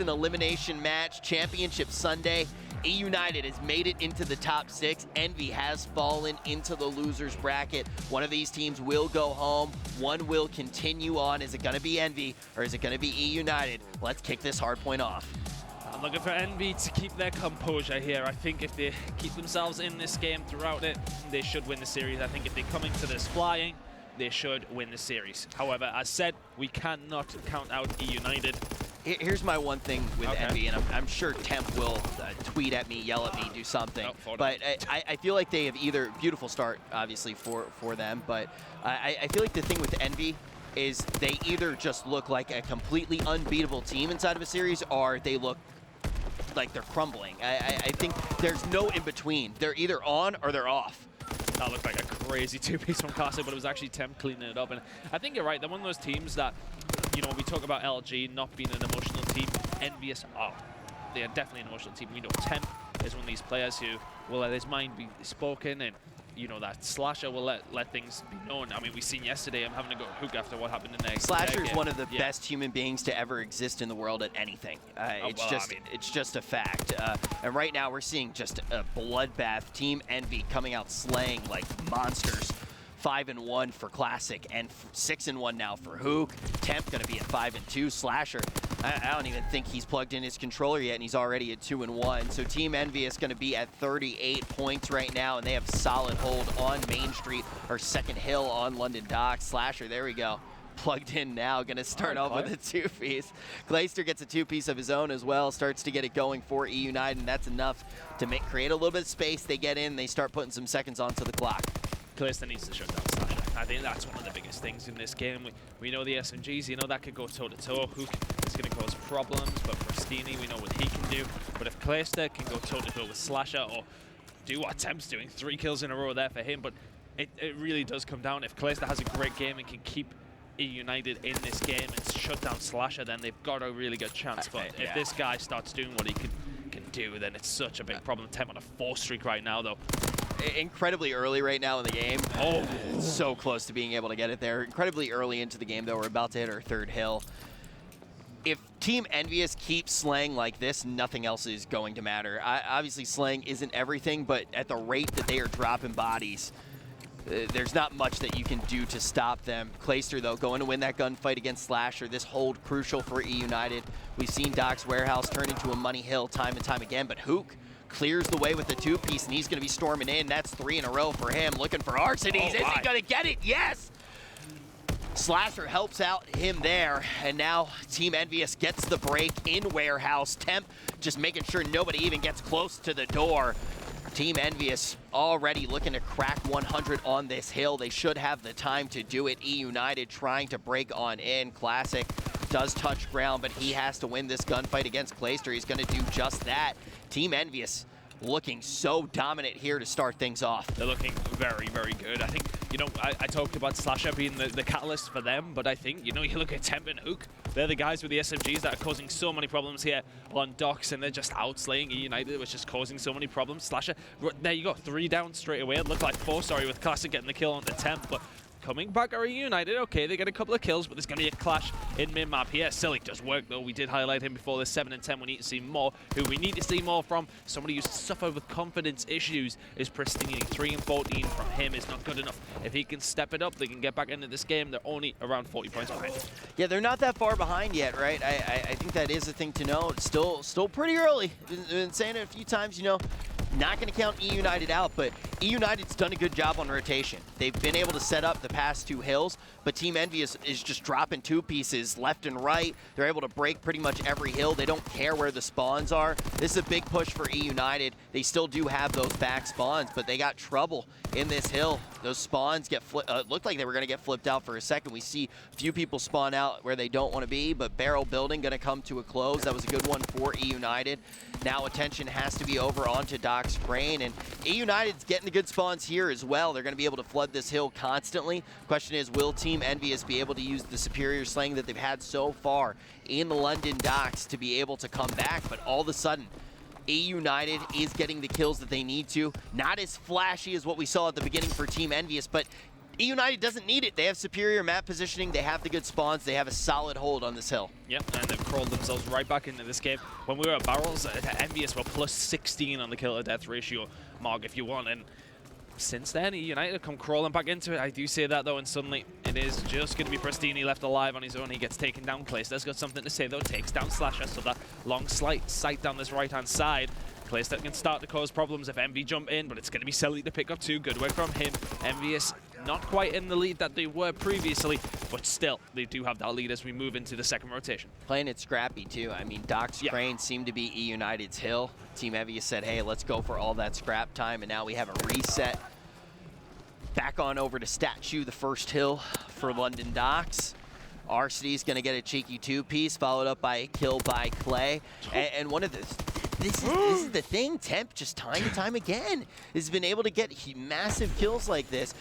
An elimination match, Championship Sunday. eUNITED has made it into the top 6. EnVy has fallen into the losers bracket. One of these teams will go home. One will continue on. Is it going to be EnVy or is it going to be eUNITED? Let's kick this Hardpoint off. I'm looking for EnVy to keep their composure here. I think if they keep themselves in this game throughout it, they should win the series. I think if they come into this flying, they should win the series. However, as said, we cannot count out eUNITED. Here's my one thing with EnVy, and I'm sure Temp will tweet at me, yell at me, do something. But I feel like they have either, beautiful start, obviously, for them, but I feel like the thing with EnVy is they either just look like a completely unbeatable team inside of a series, or they look like they're crumbling. I think there's no in between. They're either on or they're off. That looked like a crazy two-piece from Classic, but it was actually Temp cleaning it up. And I think you're right. They're one of those teams that, you know, when we talk about LG not being an emotional team, EnVyUs are. They are definitely an emotional team. We know Temp is one of these players who will let his mind be spoken, and you know that Slasher will let things be known. I mean, we seen yesterday. I'm having to go hook after what happened in the next. Slasher is one of the best human beings to ever exist in the world at anything. It's just a fact. And right now we're seeing just a bloodbath. Team EnVy coming out slaying like monsters. 5-1 for Classic and 6-1 now for Hook. Temp gonna be at 5-2. Slasher, I don't even think he's plugged in his controller yet, and he's already at 2-1. So Team EnVy is gonna be at 38 points right now, and they have solid hold on Main Street, or Second Hill on London Docks. Slasher, there we go. Plugged in now, gonna start off with a two-piece. Clayster gets a two-piece of his own as well, starts to get it going for eUNITED, and that's enough to create a little bit of space. They get in, they start putting some seconds onto the clock. Clayster needs to shut down Slasher. I think that's one of the biggest things in this game. We know the SMGs, you know, that could go toe-to-toe. Hook is going to cause problems, but Pristini, we know what he can do. But if Clayster can go toe-to-toe with Slasher, or do what Temp's doing, 3 kills in a row there for him, but it really does come down. If Clayster has a great game and can keep eUNITED in this game and shut down Slasher, then they've got a really good chance. But if this guy starts doing what he can do, then it's such a big problem. Temp on a 4 streak right now, though. Incredibly early right now in the game. Oh, so close to being able to get it there. Incredibly early into the game, though. We're about to hit our 3rd hill. If Team EnVyUs keeps slaying like this, nothing else is going to matter. Obviously, slaying isn't everything, but at the rate that they are dropping bodies, there's not much that you can do to stop them. Clayster, though, going to win that gunfight against Slasher. This hold crucial for eUNITED. We've seen Doc's Warehouse turn into a money hill time and time again, but Hook clears the way with the 2-piece, and he's going to be storming in. That's 3 in a row for him, looking for Arsenes. Is he going to get it? Yes! Slasher helps out him there, and now Team EnVyUs gets the break in Warehouse. Temp just making sure nobody even gets close to the door. Team EnVyUs already looking to crack 100 on this hill. They should have the time to do it. eUNITED trying to break on in. Classic does touch ground, but he has to win this gunfight against Clayster. He's going to do just that. Team EnVyUs looking so dominant here to start things off. They're looking very, very good. I think, you know, I talked about Slasher being the catalyst for them, but I think, you know, you look at Temp and Hook, they're the guys with the SMGs that are causing so many problems here on Docks, and they're just outslaying eUNITED, which is causing so many problems. Slasher, there you go, 3 down straight away. It looked like 4, sorry, with Classic getting the kill on the Temp, but coming back are eUNITED. Okay, they get a couple of kills, but there's going to be a clash in mid-map here. Silly does work, though. We did highlight him before. This 7 and 10. We need to see more. Who we need to see more from, somebody who's suffered with confidence issues, is Pristini. 3 and 14 from him is not good enough. If he can step it up, they can get back into this game. They're only around 40 points behind. Yeah, they're not that far behind yet, right? I think that is a thing to know. It's still pretty early. Been saying it a few times, you know. Not going to count eUNITED out, but eUNITED's done a good job on rotation. They've been able to set up the past 2 hills, but Team EnVy is just dropping 2-pieces left and right. They're able to break pretty much every hill. They don't care where the spawns are. This is a big push for eUNITED. They still do have those back spawns, but they got trouble in this hill. Those spawns get looked like they were going to get flipped out for a second. We see a few people spawn out where they don't want to be, but barrel building going to come to a close. That was a good one for eUNITED. Now attention has to be over onto Doc's Brain, and eUNITED's getting the good spawns here as well. They're going to be able to flood this hill constantly. Question is, will Team EnVyUs be able to use the superior slaying that they've had so far in London Docks to be able to come back? But all of a sudden, eUNITED is getting the kills that they need to. Not as flashy as what we saw at the beginning for Team EnVyUs, but eUNITED doesn't need it. They have superior map positioning. They have the good spawns. They have a solid hold on this hill. Yep, and they've crawled themselves right back into this game. When we were at Barrels, EnVyUs were plus 16 on the kill-to-death ratio mark, if you want. And since then, eUNITED have come crawling back into it. I do say that, though, and suddenly it is just going to be Pristini left alive on his own. He gets taken down. Clayster's got something to say, though. Takes down Slasher, so that long sight down this right-hand side. Clayster can start to cause problems if Envy jump in, but it's going to be Selly to pick up too. Good work from him. EnVyUs not quite in the lead that they were previously, but still, they do have that lead as we move into the second rotation. Playing it scrappy, too. I mean, Doc's Crane seemed to be eUNITED's hill. Team EnVyUs said, hey, let's go for all that scrap time, and now we have a reset. Back on over to Statue, the first hill for London Docks. Arcity's going to get a cheeky two-piece, followed up by a kill by Clay. And one of the... This is the thing. Temp, just time and time again, has been able to get massive kills like this.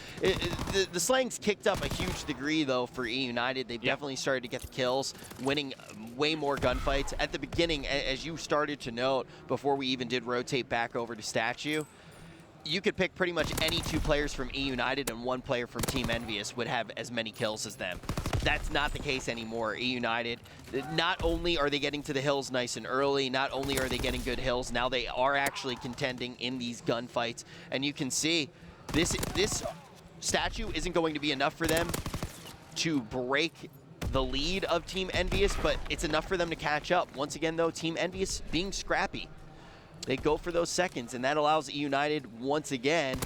The slang's kicked up a huge degree, though, for eUNITED. They've definitely started to get the kills, winning way more gunfights. At the beginning, as you started to note, before we even did rotate back over to Statue, you could pick pretty much any two players from eUNITED and one player from Team EnVyUs would have as many kills as them. That's not the case anymore. eUNITED, not only are they getting to the hills nice and early, not only are they getting good hills, now they are actually contending in these gunfights. And you can see this Statue isn't going to be enough for them to break the lead of Team EnVyUs, but it's enough for them to catch up. Once again, though, Team EnVyUs being scrappy. They go for those seconds, and that allows eUNITED once again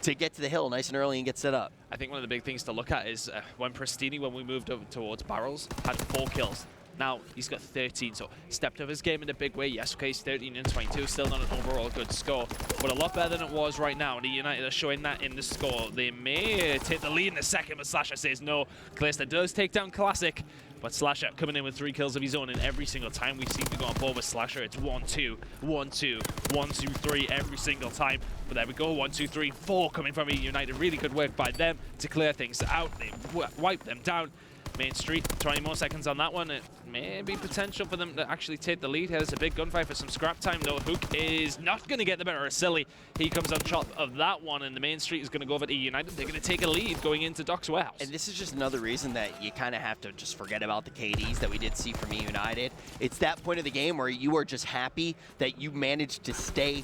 to get to the hill nice and early and get set up. I think one of the big things to look at is when Pristini, when we moved over towards Barrels, had 4 kills. Now he's got 13, so stepped up his game in a big way. Yes, okay, he's 13 and 22, still not an overall good score, but a lot better than it was right now. And eUNITED are showing that in the score. They may take the lead in a second, but Slasher says no. Clayster does take down Classic, but Slasher coming in with 3 kills of his own, and every single time we seem to go on board with Slasher, it's 1-2, 1-2, 1-2, 3 every single time. But there we go, 1, 2, 3, 4 coming from eUNITED. Really good work by them to clear things out. They wipe them down. Main Street, 20 more seconds on that one. It may be potential for them to actually take the lead. Here's a big gunfight for some scrap time, though. Hook is not going to get the better of Silly. He comes on top of that one, and the Main Street is going to go over to eUNITED. They're going to take a lead going into Doc's warehouse. And this is just another reason that you kind of have to just forget about the KDs that we did see from eUNITED. It's that point of the game where you are just happy that you managed to stay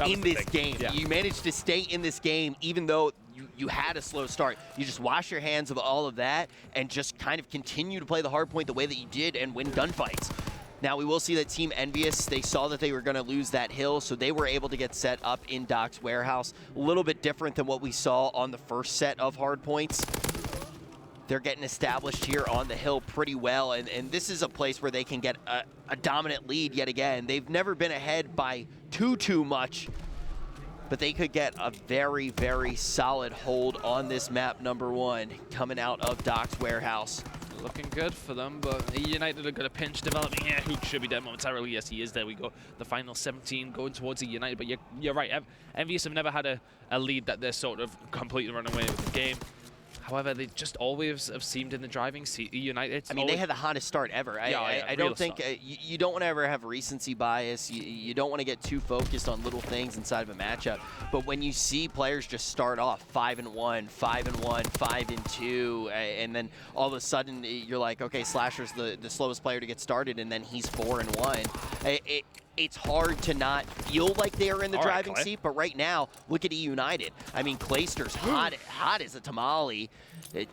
in this game. Yeah. You managed to stay in this game even though you had a slow start. You just wash your hands of all of that and just kind of continue to play the hard point the way that you did and win gunfights. Now, we will see that Team EnVyUs, they saw that they were going to lose that hill, so they were able to get set up in Doc's warehouse. A little bit different than what we saw on the first set of hard points. They're getting established here on the hill pretty well, and this is a place where they can get a dominant lead yet again. They've never been ahead by too much, but they could get a very, very solid hold on this map number 1 coming out of Doc's warehouse. Looking good for them, but eUNITED are going to pinch developing here. Hook should be dead momentarily. Yes, he is. There we go. The final 17 going towards eUNITED, but you're right. EnVyUs have never had a lead that they're sort of completely running away with the game. However, they just always have seemed in the driving seat. eUNITED. I mean, they had the hottest start ever. I don't think you don't want to ever have recency bias. You don't want to get too focused on little things inside of a matchup. But when you see players just start off 5-1, 5-1, 5-2, and then all of a sudden you're like, okay, Slasher's the slowest player to get started, and then he's 4-1. It's hard to not feel like they are in the driving seat, but right now, look at eUNITED. I mean, Clayster's hot as a tamale,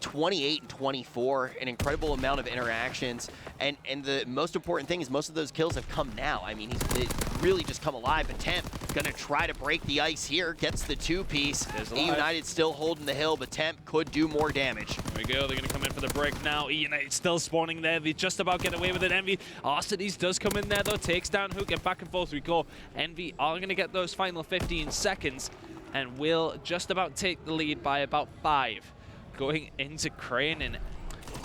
28 and 24, an incredible amount of interactions, and the most important thing is most of those kills have come now. I mean, he's really just come alive. And Temp gonna try to break the ice here, gets the 2-piece. eUNITED still holding the hill, but Temp could do more damage. There we go, they're gonna come in for the break now. eUNITED still spawning there, they just about get away with it. Envy, Arcity's does come in there though, takes down Hook, and back and forth we go. Envy are gonna get those final 15 seconds, and will just about take the lead by about 5. Going into Crane, and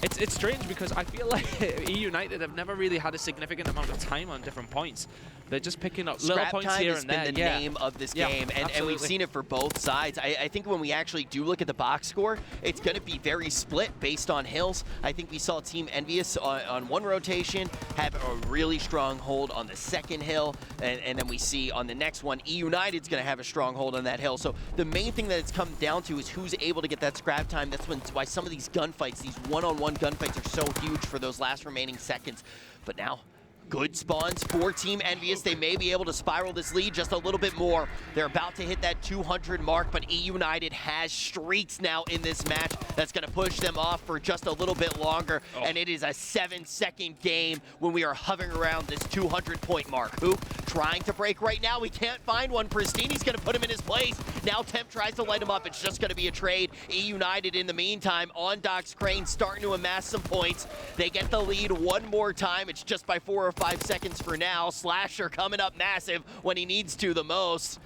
It's strange because I feel like eUNITED have never really had a significant amount of time on different points. They're just picking up little points here and there. Scrap time has been the name of this game, and we've seen it for both sides. I think when we actually do look at the box score, it's going to be very split based on hills. I think we saw Team EnVyUs on one rotation have a really strong hold on the second hill, and then we see on the next one, eUNITED's going to have a strong hold on that hill. So the main thing that it's come down to is who's able to get that scrap time. That's why some of these gunfights, these one-on-one gunfights are so huge for those last remaining seconds. But now, good spawns for Team EnVyUs. They may be able to spiral this lead just a little bit more. They're about to hit that 200 mark, but eUNITED has streaks now in this match that's going to push them off for just a little bit longer. And it is a 7-second game when we are hovering around this 200-point mark. Hoop trying to break right now. We can't find one. Pristini's going to put him in his place. Now Temp tries to light him up. It's just going to be a trade. eUNITED in the meantime on Doc's Crane starting to amass some points. They get the lead one more time. It's just by 4 or 5 seconds for now. Slasher coming up massive when he needs to the most.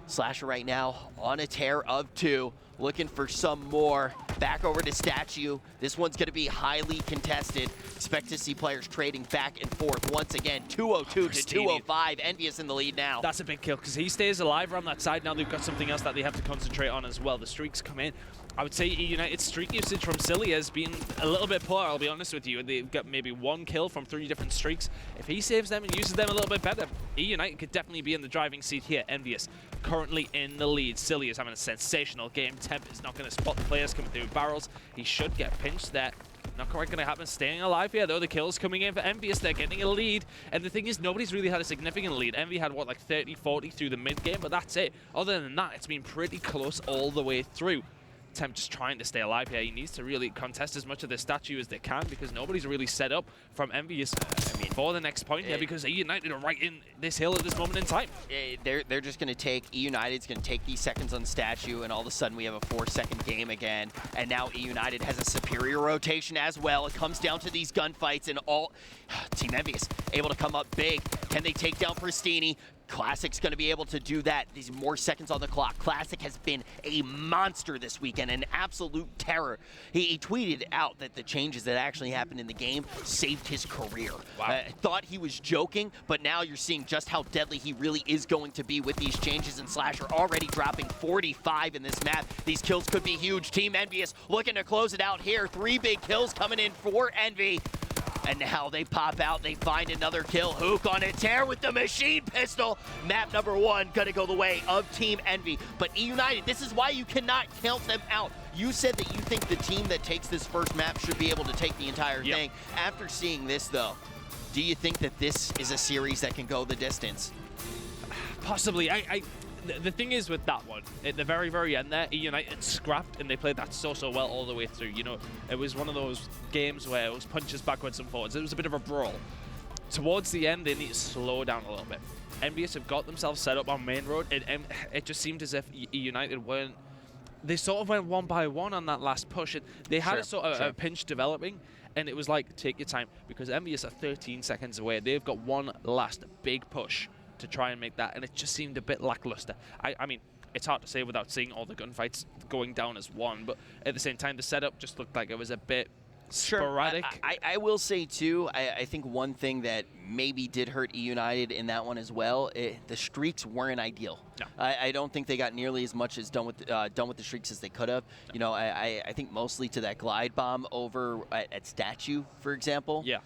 Slasher right now on a tear of 2. Looking for some more. Back over to Statue. This one's going to be highly contested. Expect to see players trading back and forth once again. 202 to 205. EnVyUs in the lead now. That's a big kill because he stays alive around that side. Now they've got something else that they have to concentrate on as well. The streaks come in. I would say eUNITED's streak usage from Silly has been a little bit poor, I'll be honest with you. They've got maybe 1 kill from 3 different streaks. If he saves them and uses them a little bit better, eUNITED could definitely be in the driving seat here. EnVyUs currently in the lead. Silly is having a sensational game. Temp is not going to spot the players coming through barrels. He should get pinched there. Not quite going to happen. Staying alive here, though. The kills coming in for EnVyUs. They're getting a lead. And the thing is, nobody's really had a significant lead. Envy had, what, like 30, 40 through the mid-game, but that's it. Other than that, it's been pretty close all the way through. Temp just trying to stay alive here. He needs to really contest as much of the statue as they can because nobody's really set up from EnVyUs for the next point here because eUNITED are right in this hill at this moment in time. They're just going to take, eUNITED's going to take these seconds on statue, and all of a sudden we have a 4-second game again. And now eUNITED has a superior rotation as well. It comes down to these gunfights, and all Team EnVyUs able to come up big. Can they take down Pristini? Classic's going to be able to do that. These more seconds on the clock. Classic has been a monster this weekend, an absolute terror. He tweeted out that the changes that actually happened in the game saved his career. Wow. Thought he was joking, but now you're seeing just how deadly he really is going to be with these changes, and Slasher already dropping 45 in this map. These kills could be huge. Team EnVyUs looking to close it out here. 3 big kills coming in for Envy. And now they pop out, they find another kill. Hook on a tear with the machine pistol. Map number 1 gonna go the way of Team Envy. But eUNITED, this is why you cannot count them out. You said that you think the team that takes this first map should be able to take the entire thing. After seeing this though, do you think that this is a series that can go the distance? Possibly. The thing is with that one, at the very, very end there, eUNITED scrapped and they played that so well all the way through. You know, it was one of those games where it was punches backwards and forwards. It was a bit of a brawl. Towards the end, they need to slow down a little bit. EnVyUs have got themselves set up on main road. It just seemed as if eUNITED weren't... They sort of went one by one on that last push. They had a sort of a pinch developing, and it was like, take your time, because EnVyUs are 13 seconds away. They've got one last big push to try and make that, and it just seemed a bit lackluster. I mean, it's hard to say without seeing all the gunfights going down as one, but at the same time, the setup just looked like it was a bit sporadic. I will say, too, I think one thing that maybe did hurt eUNITED in that one as well, the streaks weren't ideal. No. I don't think they got nearly as much as done with the streaks as they could have. No. You know, I think mostly to that glide bomb over at Statue, for example. Yeah.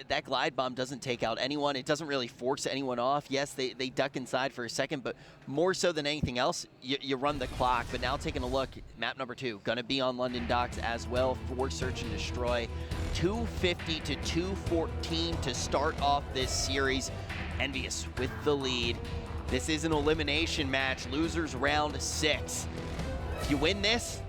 That glide bomb doesn't take out anyone. It doesn't really force anyone off. Yes, they duck inside for a second, but more so than anything else, you run the clock. But now taking a look, map number 2, going to be on London Docks as well for Search and Destroy. 250 to 214 to start off this series. EnVyUs with the lead. This is an elimination match. Losers round 6. If you win this,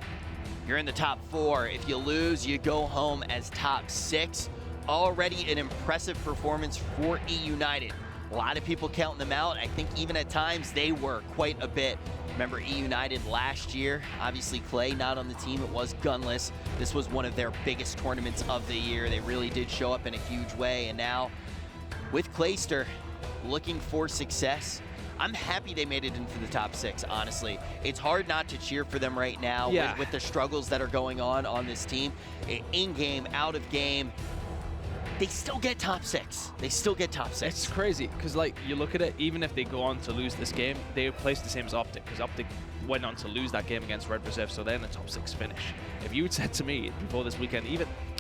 you're in the top 4. If you lose, you go home as top 6. Already an impressive performance for eUNITED. A lot of people counting them out. I think even at times they were quite a bit. Remember eUNITED last year, obviously Clay not on the team, it was gunless. This was one of their biggest tournaments of the year. They really did show up in a huge way. And now with Clayster looking for success, I'm happy they made it into the top 6, honestly. It's hard not to cheer for them right now with the struggles that are going on this team. In-game, out of game, they still get top 6. They still get top 6. It's crazy, because like you look at it, even if they go on to lose this game, they place the same as Optic, because Optic went on to lose that game against Red Reserve, so they're in the top 6 finish. If you had said to me before this weekend,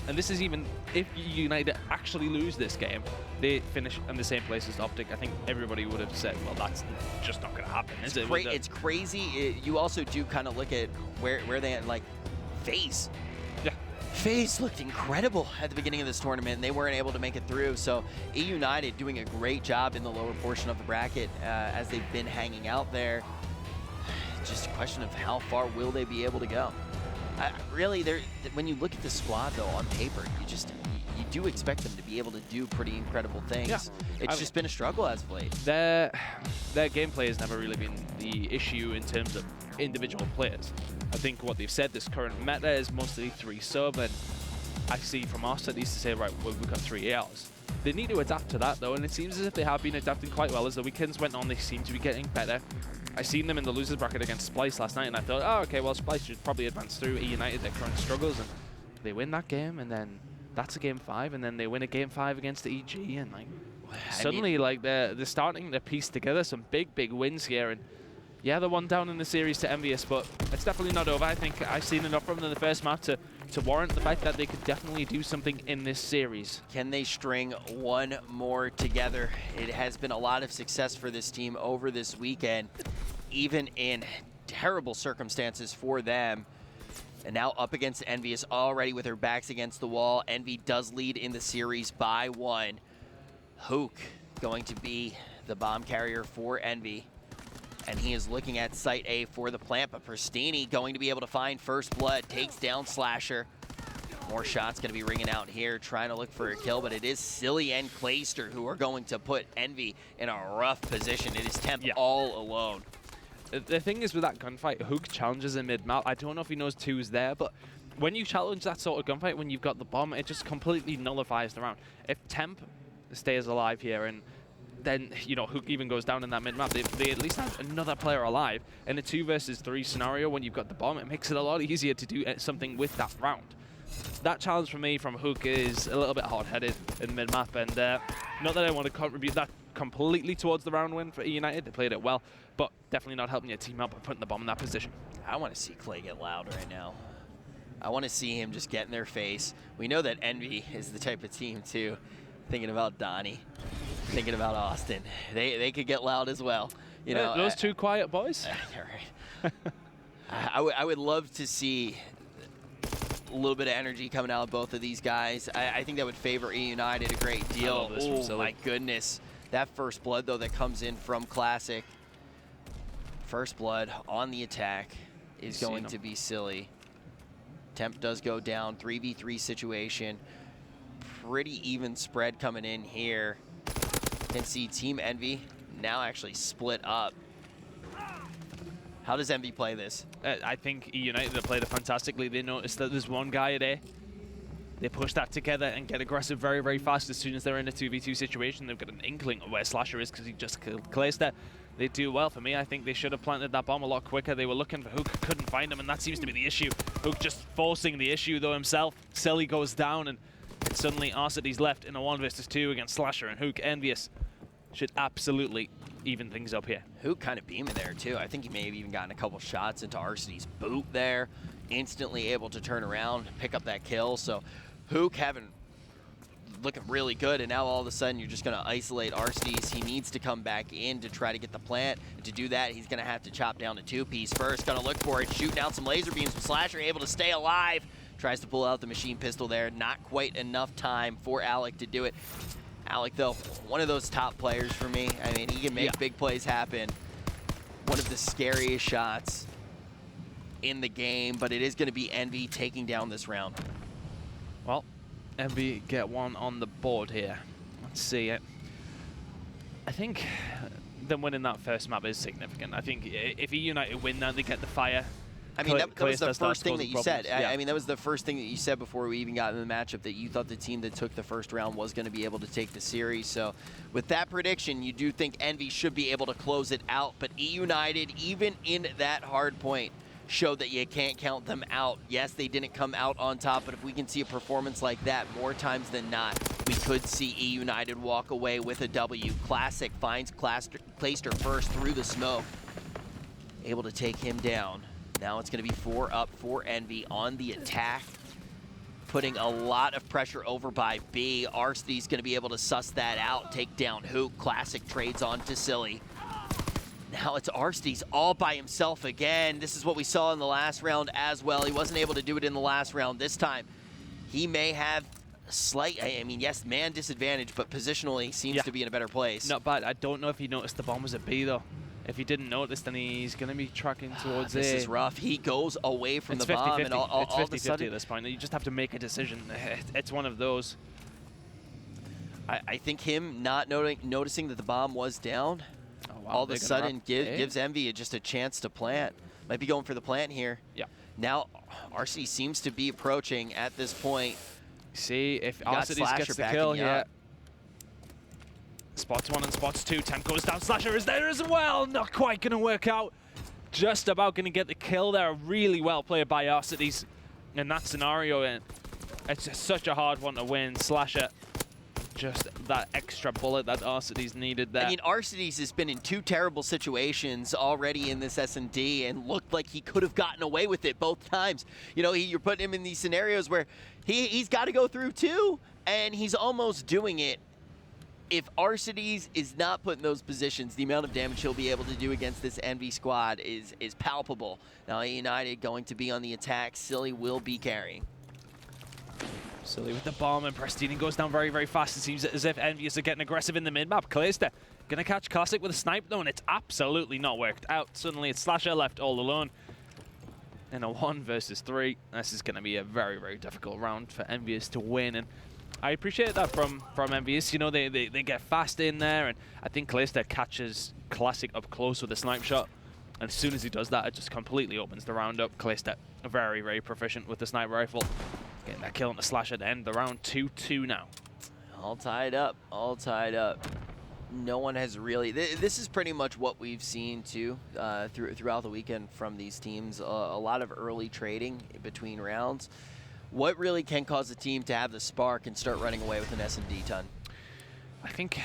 and this is even if United actually lose this game, they finish in the same place as Optic, I think everybody would have said, well, that's just not going to happen, is it? It's crazy. You also do kind of look at where they like FaZe. Yeah. FaZe looked incredible at the beginning of this tournament, and they weren't able to make it through. So eUNITED doing a great job in the lower portion of the bracket as they've been hanging out there. Just a question of how far will they be able to go. Really, when you look at the squad, though, on paper, you do expect them to be able to do pretty incredible things. Yeah. It's just been a struggle as of late. Their gameplay has never really been the issue in terms of individual players. I think what they've said, this current meta is mostly 3 sub, and I see from us at least to say, right, well, we've got 3 ALs. They need to adapt to that, though, and it seems as if they have been adapting quite well. As the weekends went on, they seem to be getting better. I seen them in the losers bracket against Splice last night, and I thought, oh, okay, well, Splice should probably advance through eUNITED, their current struggles, and they win that game, and then that's a game 5, and then they win a game 5 against the EG, and like suddenly, like they're starting to piece together some big wins here, and yeah, they're one down in the series to EnVyUs, but it's definitely not over. I think I've seen enough from them in the first map to warrant the fact that they could definitely do something in this series. Can they string one more together? It has been a lot of success for this team over this weekend, even in terrible circumstances for them. And now up against EnVyUs already with their backs against the wall. Envy does lead in the series by 1. Hook going to be the bomb carrier for Envy. And he is looking at site A for the plant, but Pristini going to be able to find first blood, takes down Slasher. More shots going to be ringing out here, trying to look for a kill, but it is Silly and Clayster who are going to put Envy in a rough position. It is Temp all alone. The thing is with that gunfight, Hook challenges in mid-map. I don't know if he knows 2's there, but when you challenge that sort of gunfight, when you've got the bomb, it just completely nullifies the round. If Temp stays alive here and then, you know, Hook even goes down in that mid-map, they at least have another player alive. In a 2 versus 3 scenario, when you've got the bomb, it makes it a lot easier to do something with that round. That challenge for me from Hook is a little bit hard-headed in mid-map, and not that I want to contribute that completely towards the round win for eUNITED. They played it well, but definitely not helping your team out by putting the bomb in that position. I want to see Clay get loud right now. I want to see him just get in their face. We know that Envy is the type of team, too. Thinking about Donnie, thinking about Austin. They could get loud as well. You know, those 2 quiet boys. Yeah, right. I would love to see a little bit of energy coming out of both of these guys. I think that would favor eUNITED a great deal. Oh my goodness. That first blood, though, that comes in from Classic. First blood on the attack is going to be Silly. Temp does go down, 3v3 situation. Pretty even spread coming in here. Can see Team Envy now actually split up. How does Envy play this? I think eUNITED have played it fantastically. They noticed that there's one guy at A. They push that together and get aggressive very fast as soon as they're in a 2v2 situation. They've got an inkling of where Slasher is because he just killed Clayster. They do well for me. I think they should have planted that bomb a lot quicker. They were looking for Hook, couldn't find him, and that seems to be the issue. Hook just forcing the issue though himself. Silly goes down, and it's suddenly Arcity's left in a 1 versus 2 against Slasher, and Hook. EnVyUs should absolutely even things up here. Hook kind of beaming there too. I think he may have even gotten a couple shots into Arcity's boot there. Instantly able to turn around, pick up that kill. So Hook looking really good, and now all of a sudden you're just going to isolate Arcity's. He needs to come back in to try to get the plant. And to do that, he's going to have to chop down a 2-piece first. Going to look for it, shooting out some laser beams. Slasher able to stay alive. Tries to pull out the machine pistol there. Not quite enough time for Alec to do it. Alec, though, one of those top players for me. I mean, he can make big plays happen. One of the scariest shots in the game, but it is going to be Envy taking down this round. Well, Envy get one on the board here. Let's see it. I think them winning that first map is significant. I think if eUNITED win that, they get the fire. I mean, that was the first thing that you said. Yeah. I mean, that was the first thing that you said before we even got in the matchup, that you thought the team that took the first round was going to be able to take the series. So with that prediction, you do think Envy should be able to close it out. But eUNITED, even in that hard point, showed that you can't count them out. Yes, they didn't come out on top, but if we can see a performance like that more times than not, we could see eUNITED walk away with a W. Classic finds Clayster first through the smoke, able to take him down. Now it's going to be 4 up for Envy on the attack, putting a lot of pressure over by B. Arcety's going to be able to suss that out, take down Hook. Classic trades on to Silly. Now it's Arcety's all by himself again. This is what we saw in the last round as well. He wasn't able to do it in the last round. This time, he may have a slight, I mean, yes, man disadvantage, but positionally seems to be in a better place. Not bad. I don't know if he noticed the bomb was a B, though. If he didn't notice, then he's going to be tracking towards A. This is rough. He goes away from the 50, bomb, 50. and all it's of a sudden, at this point. You just have to make a decision. It's one of those. I think him not noticing that the bomb was down, Wow, all of a sudden gives Envy just a chance to plant. Might be going for the plant here. Yeah. Now, RC seems to be approaching at this point. See if Arcety's gets the kill here. Spots 1 and spots 2. Temp goes down. Slasher is there as well. Not quite going to work out. Just about going to get the kill there. Really well played by Arcety's in that scenario. And it's just such a hard one to win. Slasher, just that extra bullet that Arcety's needed there. I mean, Arcety's has been in 2 terrible situations already in this S&D and looked like he could have gotten away with it both times. You know, you're putting him in these scenarios where he's got to go through 2, and he's almost doing it. If Arcety's is not put in those positions, the amount of damage he'll be able to do against this Envy squad is palpable. Now, eUNITED going to be on the attack. Silly will be carrying. Silly with the bomb, and Prestini goes down very, very fast. It seems as if EnVyUs are getting aggressive in the mid-map. Clayster gonna catch Classic with a snipe though, and it's absolutely not worked out. Suddenly it's Slasher left all alone in a 1 versus 3. This is gonna be a very, very difficult round for EnVyUs to win, and I appreciate that from EnVyUs. You know, they get fast in there, and I think Clayster catches Classic up close with a snipe shot. And as soon as he does that, it just completely opens the round up. Clayster very, very proficient with the sniper rifle. Getting that kill on the Slash at the end. The round 2-2 now. All tied up. All tied up. No one has really... This is pretty much what we've seen, too, throughout the weekend from these teams. A lot of early trading between rounds. What really can cause a team to have the spark and start running away with an S&D ton? I think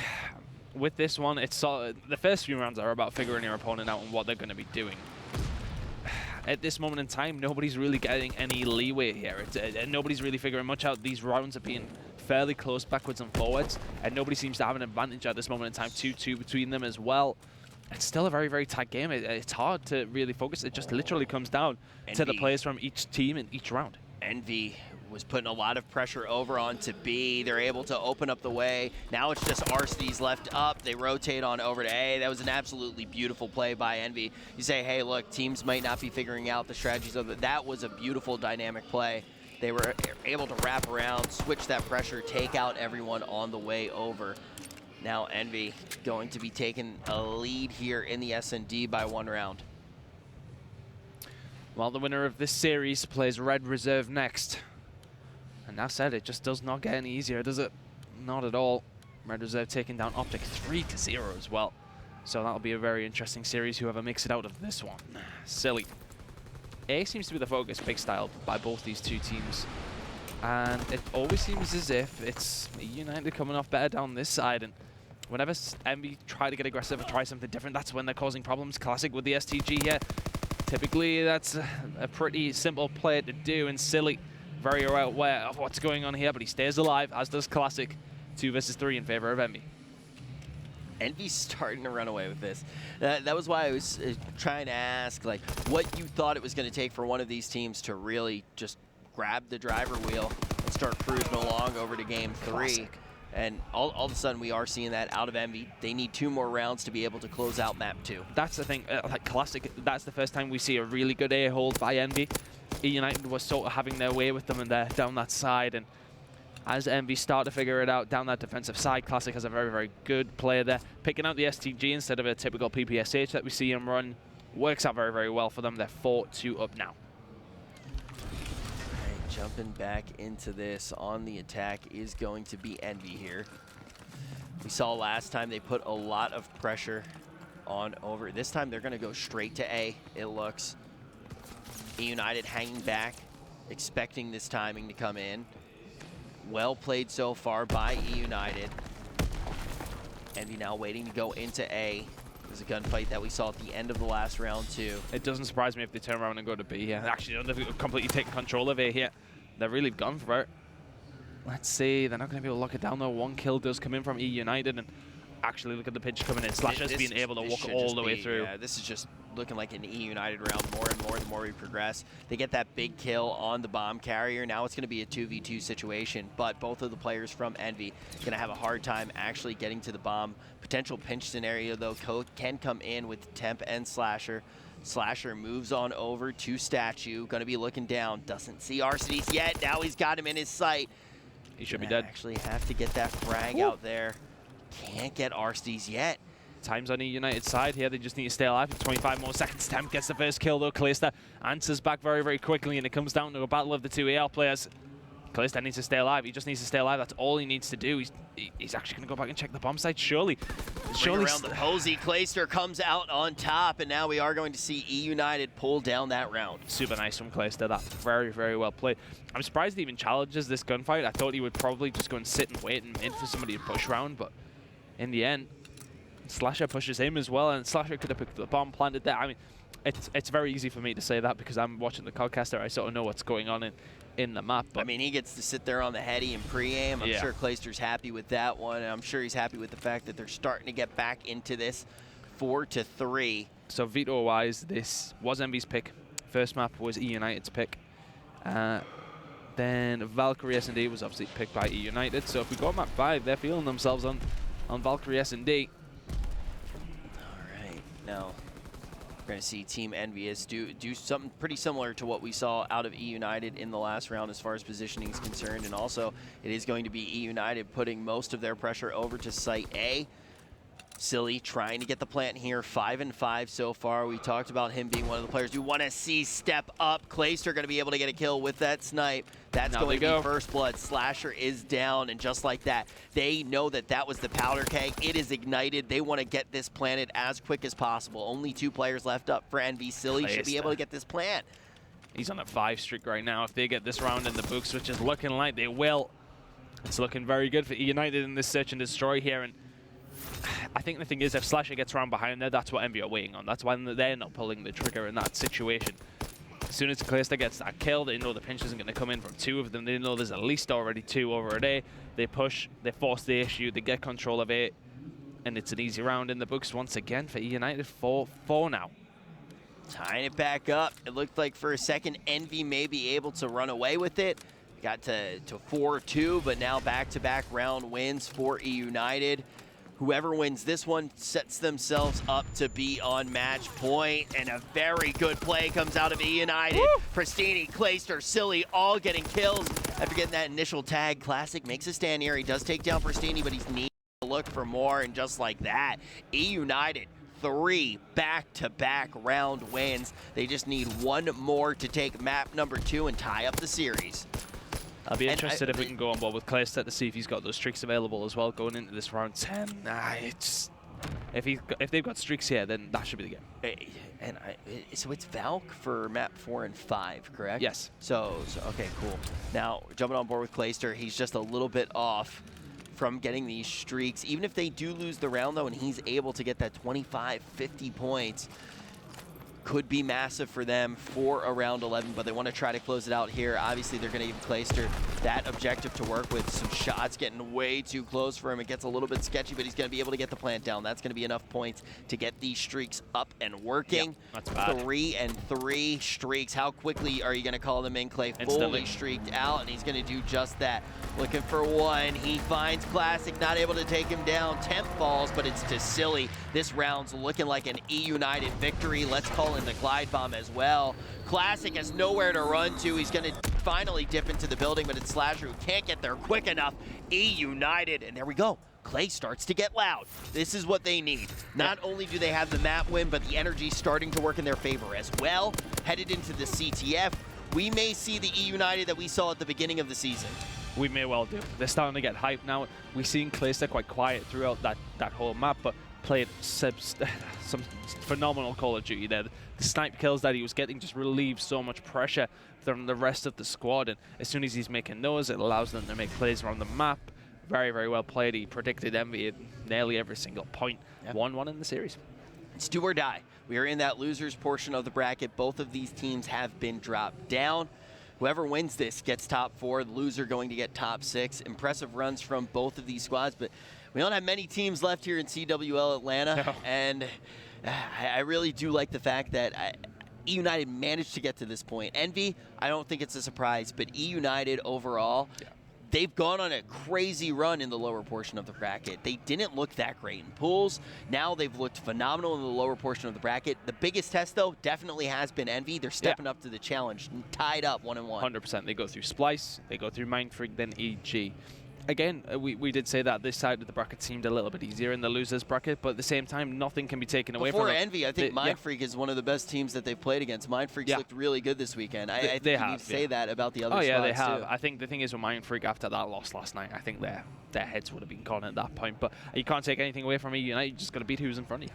with this one, it's the first few rounds are about figuring your opponent out and what they're going to be doing. At this moment in time, nobody's really getting any leeway here. Nobody's really figuring much out. These rounds are being fairly close backwards and forwards, and nobody seems to have an advantage at this moment in time. 2-2 between them as well. It's still a very, very tight game. It's hard to really focus. It just literally comes down to the players from each team in each round. Envy was putting a lot of pressure over onto B. They're able to open up the way. Now it's just Arcety's left up. They rotate on over to A. That was an absolutely beautiful play by Envy. You say, hey, look, teams might not be figuring out the strategies of it. That was a beautiful dynamic play. They were able to wrap around, switch that pressure, take out everyone on the way over. Now Envy going to be taking a lead here in the S&D by 1 round. Well, the winner of this series plays Red Reserve next. And that said, it just does not get any easier, does it? Not at all. Red Reserve taking down Optic 3-0 as well. So that'll be a very interesting series, whoever makes it out of this one. Silly. A seems to be the focus, big style, by both these two teams. And it always seems as if it's eUNITED coming off better down this side. And whenever Envy try to get aggressive or try something different, that's when they're causing problems. Classic with the STG here. Typically, that's a pretty simple play to do, and Silly very aware of what's going on here, but he stays alive, as does Classic. 2 versus 3 in favor of Envy. Envy's starting to run away with this. That was why I was trying to ask, like, what you thought it was going to take for one of these teams to really just grab the driver wheel and start cruising along over to game 3. Classic. And all of a sudden, we are seeing that out of Envy. They need 2 more rounds to be able to close out map 2. That's the thing, like Classic, that's the first time we see a really good A hold by Envy. eUNITED was sort of having their way with them and they're down that side. And as Envy start to figure it out down that defensive side, Classic has a very, very good player there. Picking out the STG instead of a typical PPSH that we see him run works out very, very well for them. They're 4-2 up now. jumping back into this on the attack is going to be Envy here. We saw last time they put a lot of pressure on over. This time they're going to go straight to A, it looks. eUNITED hanging back, expecting this timing to come in. Well played so far by eUNITED. Envy now waiting to go into A. It was a gunfight that we saw at the end of the last round too. It doesn't surprise me if they turn around and go to B here. Actually, I don't know if they've completely taken control of A here. They've really gone for it. Let's see. They're not going to be able to lock it down though. One kill does come in from eUNITED, and actually look at the pitch coming in. Slasher's being able to walk all the way through. Yeah, this is just looking like an eUNITED round more and more the more we progress. They get that big kill on the bomb carrier. Now it's going to be a 2v2 situation, but both of the players from Envy going to have a hard time actually getting to the bomb. Potential pinch scenario though can come in with Temp and Slasher. Slasher moves on over to Statue. Going to be looking down. Doesn't see Arcides yet. Now he's got him in his sight. He should be dead. Actually have to get that frag out there. Can't get Arcides yet. Time's on eUNITED's side here. They just need to stay alive. 25 more seconds. Temp gets the first kill though. Kalista answers back very, very quickly, and it comes down to a battle of the two AL players. Kalista needs to stay alive. He just needs to stay alive. That's all he needs to do. He's actually going to go back and check the bomb site. Surely. Around the posy. Clayster comes out on top, and now we are going to see eUNITED pull down that round. Super nice from Clayster. That very, very well played. I'm surprised he even challenges this gunfight. I thought he would probably just go and sit and wait and for somebody to push round, but in the end, Slasher pushes him as well, and Slasher could have picked the bomb, planted there. I mean, it's very easy for me to say that because I'm watching the Codcaster. I sort of know what's going on in the map. But I mean, he gets to sit there on the heady and pre-aim. I'm sure Clayster's happy with that one. And I'm sure he's happy with the fact that they're starting to get back into this 4-3. So veto-wise, this was Envy's pick. First map was eUNITED's pick. Then Valkyrie S&D was obviously picked by eUNITED. So if we go map 5, they're feeling themselves on Valkyrie S&D. All right, now we're going to see Team EnVyUs do something pretty similar to what we saw out of eUNITED in the last round as far as positioning is concerned. And also, it is going to be eUNITED putting most of their pressure over to Site A. Silly trying to get the plant here, 5-5 so far. We talked about him being one of the players we want to see step up. Clayster going to be able to get a kill with that snipe. That's going to be first blood. Slasher is down, and just like that, they know that that was the powder keg. It is ignited. They want to get this planted as quick as possible. Only 2 players left up for Envy. Silly should be able to get this plant. He's on a 5 streak right now. If they get this round in the books, which is looking like they will, it's looking very good for eUNITED in this search and destroy here. And I think the thing is, if Slasher gets around behind there, that's what Envy are waiting on. That's why they're not pulling the trigger in that situation. As soon as Clayster gets that kill, they know the pinch isn't going to come in from 2 of them. They know there's at least already 2 over at A. They push, they force the issue, they get control of it, and it's an easy round in the books once again for eUNITED. 4-4 now. Tying it back up. It looked like for a second Envy may be able to run away with it. Got to 4-2, but now back-to-back round wins for eUNITED. Whoever wins this one sets themselves up to be on match point, and a very good play comes out of eUNITED. Pristini, Clayster, Silly, all getting kills. After getting that initial tag, Classic makes a stand here. He does take down Pristini, but he's needing to look for more, and just like that, eUNITED 3 back-to-back round wins. They just need 1 more to take map number 2 and tie up the series. I'll be interested if we can go on board with Clayster to see if he's got those streaks available as well going into this round 10. If they've got streaks here, then that should be the game. So it's Valk for map 4 and 5, correct? Yes. So okay, cool. Now jumping on board with Clayster, he's just a little bit off from getting these streaks. Even if they do lose the round though, and he's able to get that 25, 50 points, could be massive for them for a round 11, but they want to try to close it out here. Obviously, they're going to give Clayster that objective to work with. Some shots getting way too close for him. It gets a little bit sketchy, but he's going to be able to get the plant down. That's going to be enough points to get these streaks up and working. Yep, that's bad. 3-3 streaks. How quickly are you going to call them in, Clay? Instantly. Fully streaked out, and he's going to do just that. Looking for 1. He finds Classic, not able to take him down. Temp falls, but it's to Silly. This round's looking like an eUNITED victory. Let's call in the glide bomb as well. Classic has nowhere to run to. He's going to finally dip into the building, but it's Slasher who can't get there quick enough. eUNITED, and there we go. Clay starts to get loud. This is what they need. Not only do they have the map win, but the energy starting to work in their favor as well. Headed into the CTF. we may see the eUNITED that we saw at the beginning of the season. We may well do. They're starting to get hyped now. We've seen Clayster quite quiet throughout that whole map, but played some phenomenal Call of Duty there. The snipe kills that he was getting just relieved so much pressure from the rest of the squad, and as soon as he's making those, it allows them to make plays around the map. Very, very well played. He predicted Envy at nearly every single point. 1-1 in the series. It's do or die. We are in that losers portion of the bracket. Both of these teams have been dropped down. Whoever wins this gets top 4. The loser going to get top 6. Impressive runs from both of these squads, but we don't have many teams left here in CWL Atlanta, No. and I really do like the fact that eUNITED managed to get to this point. Envy, I don't think it's a surprise, but eUNITED overall, they've gone on a crazy run in the lower portion of the bracket. They didn't look that great in pools. Now they've looked phenomenal in the lower portion of the bracket. The biggest test, though, definitely has been Envy. They're stepping up to the challenge, tied up 1-1. 100%. They go through Splice, they go through Mindfreak, then EG. Again, we did say that this side of the bracket seemed a little bit easier in the losers bracket, but at the same time, nothing can be taken away from them. Before Envy, I think Mindfreak is one of the best teams that they've played against. Mindfreak's looked really good this weekend. I think you need to say that about the other squads, they have. too. I think the thing is with Mindfreak, after that loss last night, I think their heads would have been gone at that point. But you can't take anything away from eUNITED. You just got to beat who's in front of you.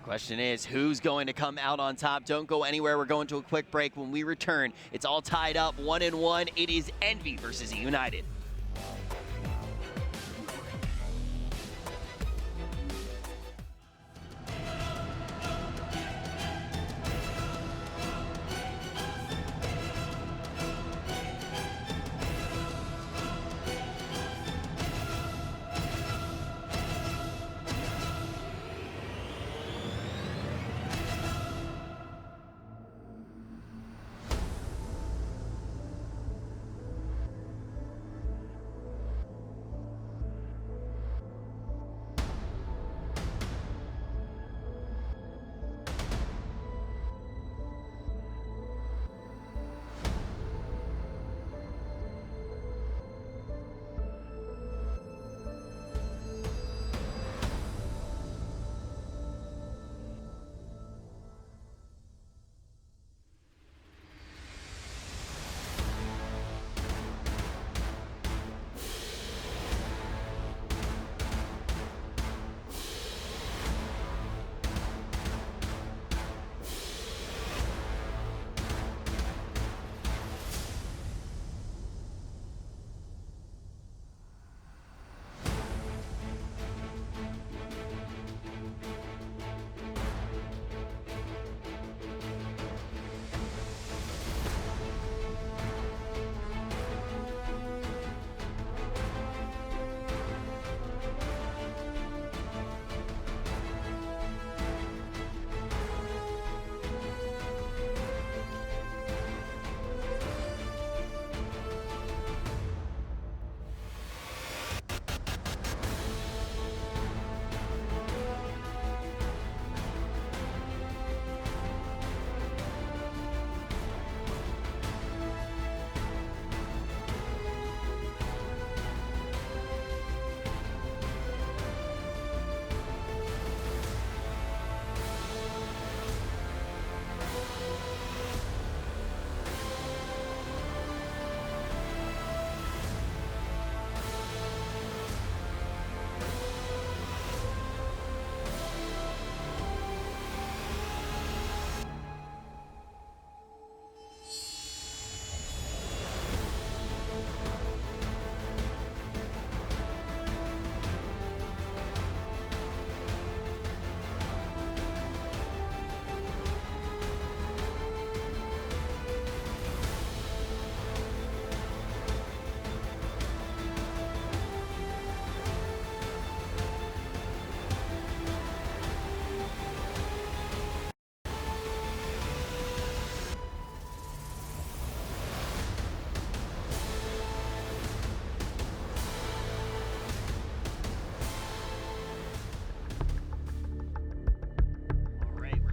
Question is, who's going to come out on top? Don't go anywhere. We're going to a quick break. When we return, it's all tied up 1-1. It is Envy versus eUNITED.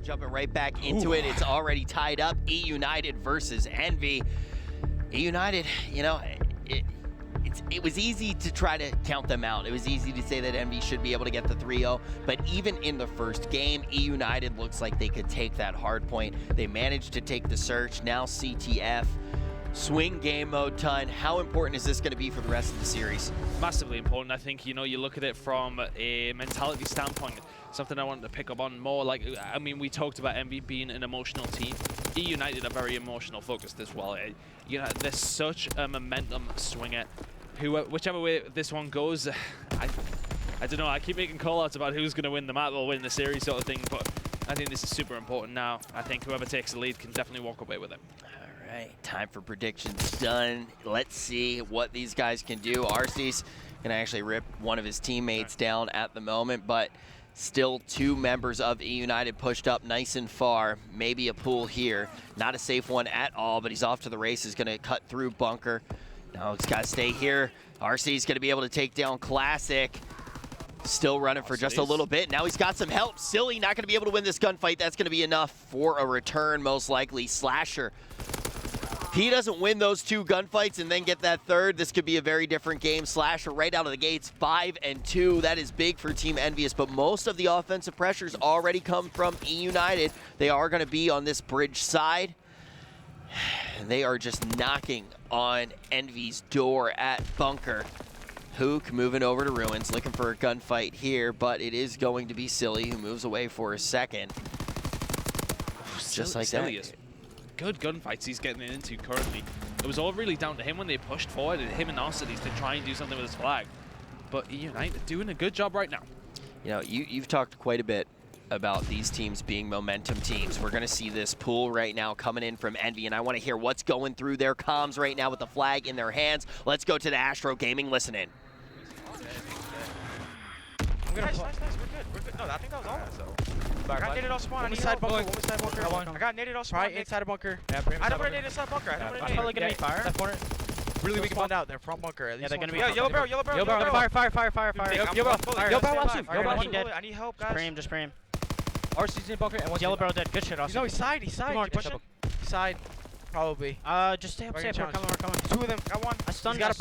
Jumping right back into it. It's already tied up. eUNITED versus Envy. eUNITED, you know, it was easy to try to count them out. It was easy to say that Envy should be able to get the 3-0, but even in the first game, eUNITED looks like they could take that hard point. They managed to take the search. Now CTF swing game mode ton. How important is this going to be for the rest of the series? Massively important. I think, you know, you look at it from a mentality standpoint, something I wanted to pick up on more. Like, I mean, we talked about EnVy being an emotional team. eUNITED are very emotional focused as well. You know, there's such a momentum swinger. Whichever way this one goes, I don't know. I keep making call-outs about who's going to win the map or win the series sort of thing, but I think this is super important now. I think whoever takes the lead can definitely walk away with it. All right, time for predictions done. Let's see what these guys can do. Arcee's going to actually rip one of his teammates down at the moment, but still 2 members of eUNITED pushed up nice and far. Maybe a pull here. Not a safe one at all, but he's off to the races. Going to cut through bunker. Now he's got to stay here. Arcee's going to be able to take down Classic. Still running for just a little bit. Now he's got some help. Silly not going to be able to win this gunfight. That's going to be enough for a return, most likely. Slasher. If he doesn't win those 2 gunfights and then get that third, this could be a very different game. Slasher right out of the gates, 5-2. That is big for Team EnVyUs, but most of the offensive pressures already come from eUNITED. They are going to be on this bridge side. They are just knocking on EnVy's door at bunker. Hook moving over to Ruins, looking for a gunfight here, but it is going to be Silly who moves away for a second. Just like that. Silly is good gunfights he's getting into currently. It was all really down to him when they pushed forward, and him and Arcee's to try and do something with his flag. But eUNITED doing a good job right now. You know, you've talked quite a bit about these teams being momentum teams. We're going to see this pool right now coming in from EnVy, and I want to hear what's going through their comms right now with the flag in their hands. Let's go to the Astro Gaming listen in. Nice. We're good. No, I think that was all. I got naded off spawn. I need side bunker. One side bunker. I got naded off spawn. Right inside of bunker. Yeah, I don't naded inside bunker. I'm probably gonna be fire. Left corner. Really weak spawned out. They're front bunker. Yeah, they're gonna be. Yellow barrel. Fire. Yellow barrel. I need help, guys. Just frame. Arcee's in bunker and one's Yellow barrel dead. Good shit, Arcee. No, he's side. Side. Probably. Just stay up. We're coming. 2 of them. Got one. I stunned. He's got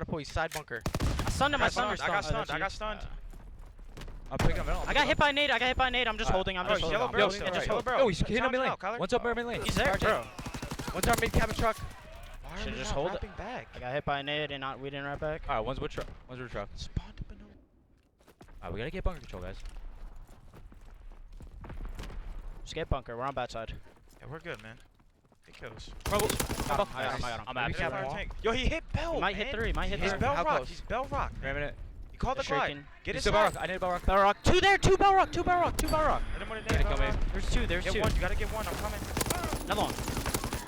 a pull. He's side bunker. I stunned him. I got stunned. I'm picking him up. I got hit by nade. I'm just holding. I'm just holding. Yellow barrel. Oh, he's hitting him in lane. What's up, mid lane? He's there, bro. One's our mid cabin truck. Should just hold it. I got hit by a nade and we didn't right back. Alright, one's with truck. Spawned up in Alright, we gotta get bunker control, guys. Just get bunker. We're on bad side. Yeah, we're good, man. He kills. I got him. I'm happy. Yo, he hit Bell. He might hit 3. He's Bell Rock. He's Bell Rock. Wait a minute. He called the glide. Get his Bell Rock. I need Bell Rock. Bell Rock. 2 there. 2 Bell Rock. I didn't want to nade Bell Rock. There's 2. Get one. You gotta get one. I'm coming. Another one.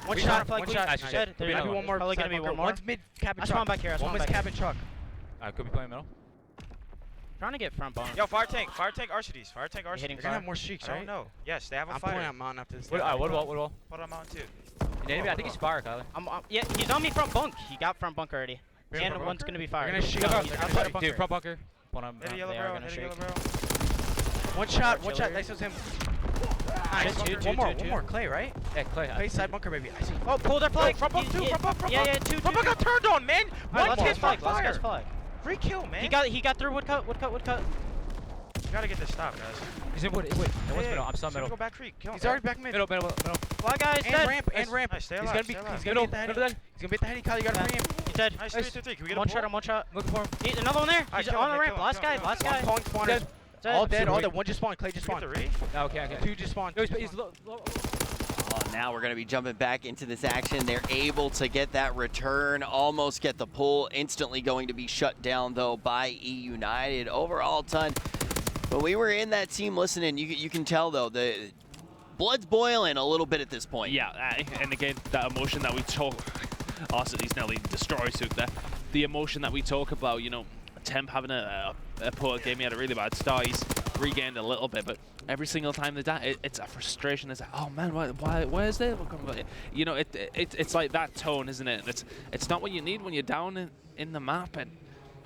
One shot. Dead. There might be one more. Probably gonna be one more. One's mid cabin truck. I spawn back here. One was cabin truck. Alright, could be playing middle. Trying to get front bomb. Yo, fire tank Arcee's. They're hitting gonna have more streaks, right? I don't know. Yes, they have a fire. I'm pulling out mountain after this. What wall? Put on mountain too. I think he's fire, Kyler. Yeah, he's on me front bunk. He got front bunker already. And one's gonna be fired. Dude, front bunker. Hit a yellow barrel. One shot. Nice as him. Nice. One more. Clay, right? Yeah, Clay side bunker, maybe. I see. Oh, pull their flag. Front bump, 2. Yeah, 2. Front bump got turned on, man. One kid flag. fire. Free kill, man. He got through woodcut. You gotta get this stop, guys. He's in wood. Wait, middle. I'm still middle. Go back creek. He's already back mid. Middle. Fly guys, and dead. Ramp. Nice, stay alive. He's gonna be at the heady. Kyle, you gotta free him. He's dead. Nice, 3-3. Can we get one shot? Looking for him. Another one there. He's on the ramp. Last guy. I'm calling spawners. All dead. One just spawned. Clay just spawned. Okay. 2 just spawned. He's low. Now we're going to be jumping back into this action. They're able to get that return, almost get the pull. Instantly going to be shut down, though, by eUNITED. Overall, ton. But we were in that team listening. You can tell, though, the blood's boiling a little bit at this point. Yeah, and again, that emotion that we talk... Arcee's nearly destroys Hook there. The emotion that we talk about, you know, Temp having a poor game, he had a really bad start. He's regained a little bit, but every single time they die, it's a frustration. It's like, oh man, why is there? You know, it's like that tone, isn't it? It's not what you need when you're down in the map. And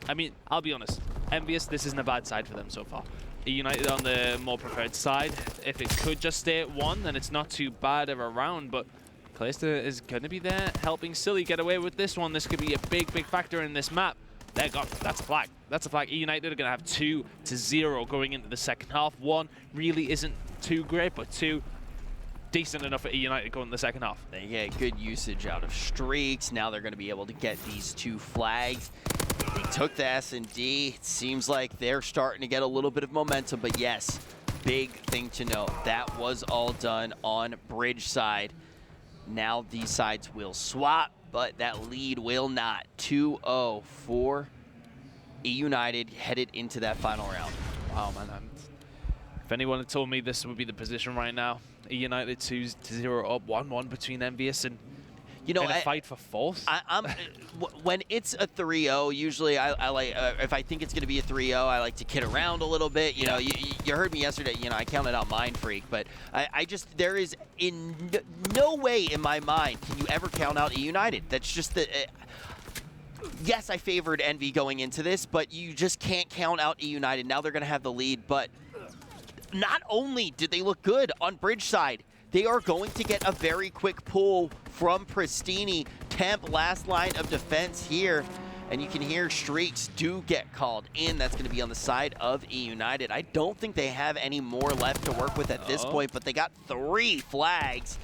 I mean, I'll be honest, EnVyUs, this isn't a bad side for them so far. eUNITED on the more preferred side. If it could just stay at 1, then it's not too bad of a round, but Clayster is going to be there helping Silly get away with this one. This could be a big factor in this map. That's a flag. That's a flag. eUNITED are going to have 2-0 going into the second half. 1 really isn't too great, but 2, decent enough for eUNITED going in the second half. They get good usage out of streaks. Now they're going to be able to get these 2 flags. They took the S&D. It seems like they're starting to get a little bit of momentum, but yes, big thing to note. That was all done on bridge side. Now these sides will swap, but that lead will not. 2-0 for eUNITED headed into that final round. Wow, man. If anyone had told me this would be the position right now, eUNITED 2-0 up, 1-1 between EnVyUs and in a fight for fourth. When it's a 3-0, usually I like, if I think it's going to be a 3-0, I like to kid around a little bit. You know, you heard me yesterday, you know, I counted out Mind Freak, but I just, there is in no way in my mind can you ever count out eUNITED. That's just the... yes, I favored Envy going into this, but you just can't count out eUNITED. Now they're going to have the lead, but not only did they look good on bridge side, they are going to get a very quick pull from Pristini. Temp, last line of defense here. And you can hear streaks do get called in. That's going to be on the side of eUNITED. I don't think they have any more left to work with at this point, but they got 3 flags.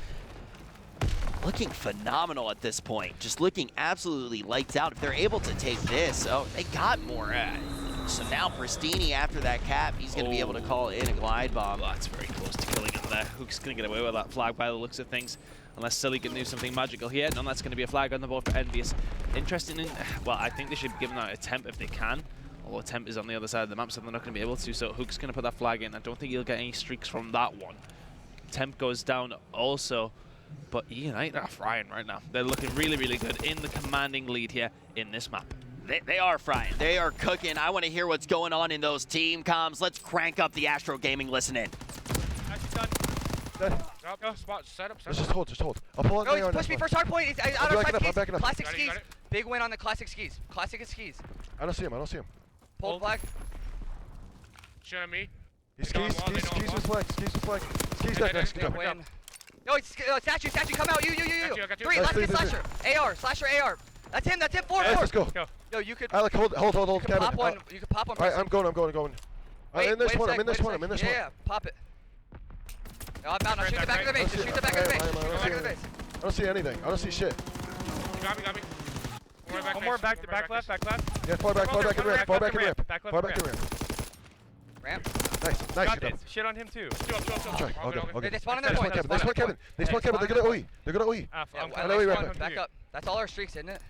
Looking phenomenal at this point. Just looking absolutely lights out. If they're able to take this, oh, they got more. So now Pristini, after that cap, he's going to be able to call in a glide bomb. That's very close to killing him there. Hook's going to get away with that flag by the looks of things. Unless Silly can do something magical here. No, that's going to be a flag on the board for EnVyUs. Interesting. Well, I think they should be giving out a temp if they can. Although temp is on the other side of the map, so they're not going to be able to. So Hook's going to put that flag in. I don't think he'll get any streaks from that one. Temp goes down also. But eUNITED are frying right now. They're looking really, really good in the commanding lead here in this map. They are frying. They are cooking. I want to hear what's going on in those team comms. Let's crank up the Astro Gaming listening. Go, spot, set up. Let's just hold. I'll pull out No, Neo he's pushed me first hard point. He's out of I'm backing up. Classic Got it, skis. got it. Big win on the classic skis. Classic skis. I don't see him. Pull the flag. Shit on me. He skis with flag. Skis back next. Good job. Win. No, it's statue, come out. You. I got you. 3, last hit slasher. Slasher AR. That's him, 4. Let's go. Yo, you could I like hold. you could Kevin. pop one. You could pop one. Alright, I'm going. Wait, I'm in this one. Yeah, pop it. No, I'm bound. I'll shoot the back of the base. Just shoot the back of the base. Back of the base. I don't see anything. I don't see shit. You got me. One more back left. Yeah, far back and ramp. Far back and ramp. Ramp. Nice. Got Good this. Shit on him too. Okay. They spawn in their point. They spawn Kevin. They're gonna OE. I'm know we wrap Back up. That's all our streaks, isn't it?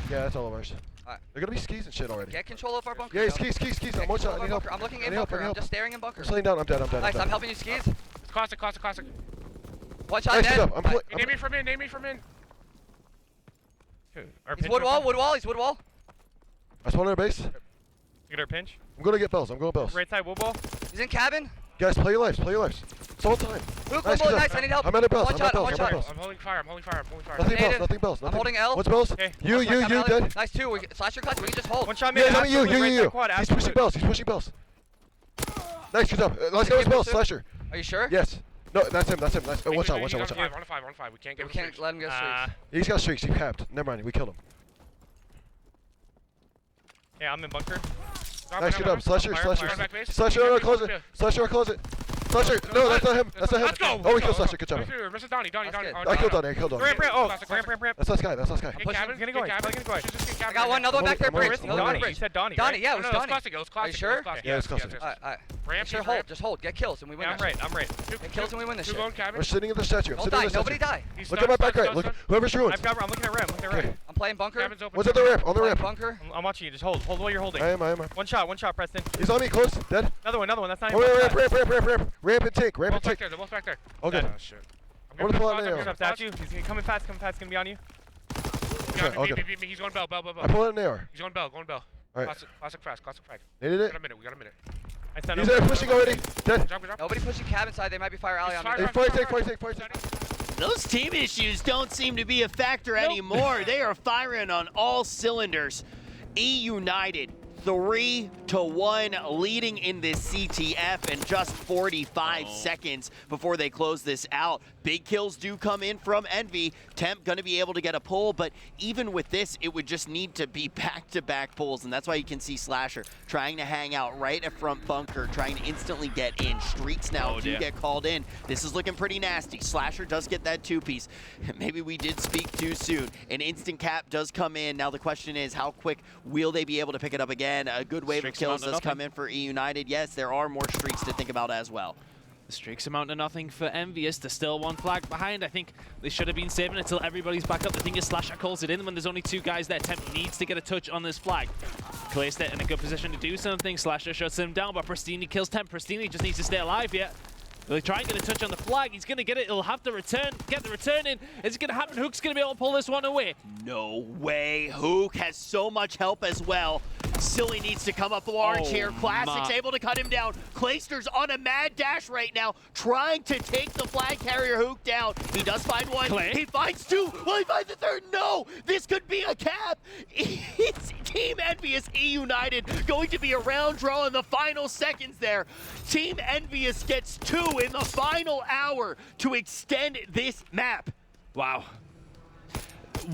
Yeah, that's all of ours. Alright. They're gonna be skis and shit already. Get control of our bunker. Yeah, skis. I'm one shot. I need help. I'm looking in I need help. bunker. I'm just staring in bunker. I'm slowing down. I'm dead. Nice, I'm helping you skis. Classic. One shot Nice, dead. good job. Name me from in. He's wood wall. I spawned our base. You get our pinch. I'm gonna get bells. Right side, wood wall. He's in cabin. Guys, play your lives. It's all time. Luke, Nice, one good nice. job. I need help. I'm at a bells. One shot. I'm holding fire. Nothing bells. I'm holding L. What's bells? Okay. You dead. Nice 2. Slasher cuts. We can just hold. One shot Yeah, mid. tell me you. Quad, He's pushing bells. Nice, good job. Let's go with bells. Slasher. Are you sure? Yes. No, that's him. Nice. One shot. On 5. We can't get We can't let him get streaks. He's got streaks. He capped. Never mind. We killed him. Yeah, I'm in bunker. Nice, good job. Slasher. Slasher, Close it. Slasher. No, that's not him. Let's go. Oh, we killed Slasher. Good job. Mr. Donnie. I killed Donnie. Ramp. That's last guy. Gonna go. I got one. Another one back there. Bridge. Donnie. You said Donnie. Donnie, yeah, it was No, Donnie. Classic. Are you sure? Yeah, it's classic. Alright. Ramp. Sure, hold. Just hold. Get kills and we win. Yeah, I'm right. Get kills and we win this shit. We're sitting in the statue. Don't die. Nobody die. Look at my back right. Look, whoever's ruined. I'm looking at ramp. Okay. I'm playing bunker. What's at the ramp? On the ramp. Bunker. I'm watching you. Just hold. Hold while you're holding. I am. One shot, Preston. He's on me. Close. Dead. Another one. That's not Oh, even ramp. Ramp and take. They're both back there. Okay. Oh, shit. I'm gonna pull out Neo. Stop statue. He's coming fast. He's gonna be on you. Okay. He's going bell. I pull out an AR. He's going bell. Alright. Classic frag. Needed it. We got a minute. I stand He's over. there pushing already. Dead. Good job. Nobody pushing cabin side. They might be fire alley on me. Fire. Hey, fire take. Those team issues don't seem to be a factor anymore. They are firing on all cylinders. eUNITED 3-1 leading in this CTF and just 45 seconds before they close this out. Big kills do come in from Envy. Temp going to be able to get a pull, but even with this, it would just need to be back-to-back pulls, and that's why you can see Slasher trying to hang out right at front bunker, trying to instantly get in. Streaks now do get called in. This is looking pretty nasty. Slasher does get that two-piece. Maybe we did speak too soon. An instant cap does come in. Now the question is, how quick will they be able to pick it up again? A good wave of kills does come in for eUNITED. Yes, there are more streaks to think about as well. The streaks amount to nothing for EnVyUs. They're still one flag behind. I think they should have been saving until everybody's back up. The thing is, Slasher calls it in when there's only 2 guys there. Temp needs to get a touch on this flag. Placed it in a good position to do something. Slasher shuts him down, but Pristini kills Temp. Pristini just needs to stay alive here. They'll try and get a touch on the flag. He's going to get it. He'll have to return, get the return in. Is it going to happen? Hook's going to be able to pull this one away. No way. Hook has so much help as well. Silly needs to come up large here. Classic's able to cut him down. Clayster's on a mad dash right now, trying to take the flag carrier Hook down. He does find one. Clay? He finds 2. Will he find the 3rd? No! This could be a cap. It's Team EnVyUs eUNITED going to be a round draw in the final seconds there. Team EnVyUs gets 2 in the final hour to extend this map. Wow.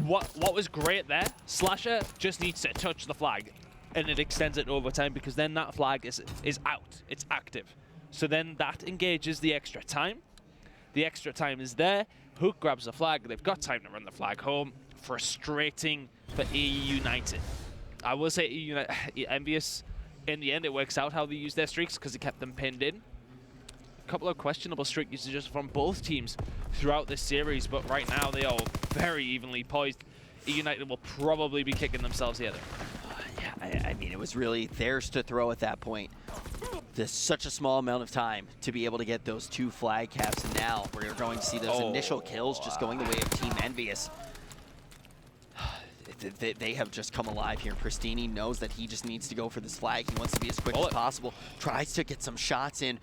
What was great there, Slasher just needs to touch the flag, and it extends it over time, because then that flag is out. It's active. So then that engages the extra time. The extra time is there. Hook grabs the flag. They've got time to run the flag home. Frustrating for eUNITED. I will say EnVyUs, in the end, it works out how they use their streaks because it kept them pinned in. A couple of questionable streak usages from both teams throughout this series, but right now they are very evenly poised. eUNITED will probably be kicking themselves here. Yeah, I mean, it was really theirs to throw at that point. There's such a small amount of time to be able to get those 2 flag caps, and now we're going to see those initial kills just going the way of Team EnVyUs. They have just come alive here. Pristini knows that he just needs to go for this flag. He wants to be as quick as possible. Tries to get some shots in.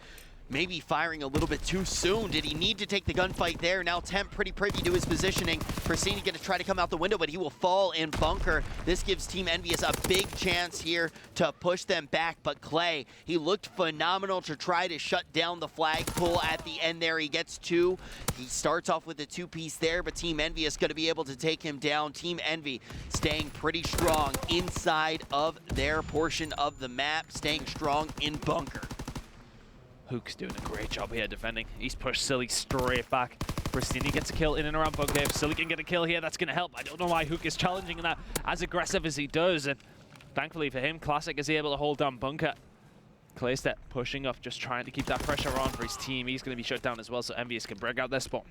Maybe firing a little bit too soon. Did he need to take the gunfight there? Now Temp pretty privy to his positioning. Pristini going to try to come out the window, but he will fall in bunker. This gives Team EnVyUs a big chance here to push them back. But Clay, he looked phenomenal to try to shut down the flag pull at the end there. He gets 2. He starts off with a 2-piece there, but Team EnVyUs going to be able to take him down. Team Envy staying pretty strong inside of their portion of the map, staying strong in bunker. Hook's doing a great job here defending. He's pushed Silly straight back. Pristini gets a kill in and around bunker. If Silly can get a kill here, that's going to help. I don't know why Hook is challenging that as aggressive as he does. And thankfully for him, Classic is able to hold down bunker. Claystep pushing up, just trying to keep that pressure on for his team. He's going to be shut down as well, so EnVyUs can break out their spawn.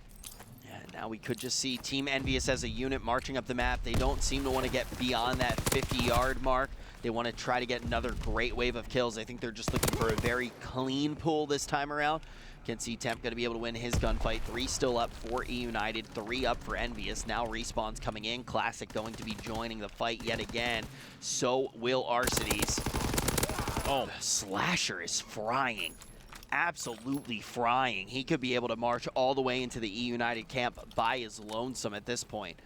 Now we could just see Team EnVyUs as a unit marching up the map. They don't seem to want to get beyond that 50-yard mark. They want to try to get another great wave of kills. I think they're just looking for a very clean pull this time around. Can see Temp going to be able to win his gunfight. 3 still up for eUNITED, 3 up for EnVyUs. Now Respawn's coming in. Classic going to be joining the fight yet again. So will Arcides. Oh, Slasher is frying. Absolutely frying. He could be able to march all the way into the eUNITED camp by his lonesome at this point.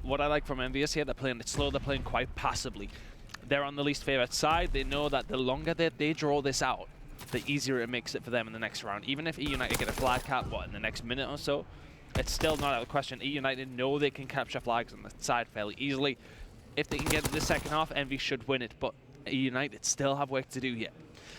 What I like from EnVyUs here, they're playing it slow, they're playing quite passively. They're on the least favorite side. They know that the longer that they draw this out, the easier it makes it for them in the next round. Even if eUNITED get a flag cap, in the next minute or so, it's still not out of the question. eUNITED know they can capture flags on the side fairly easily. If they can get to the second half, Envy should win it, but eUNITED still have work to do here.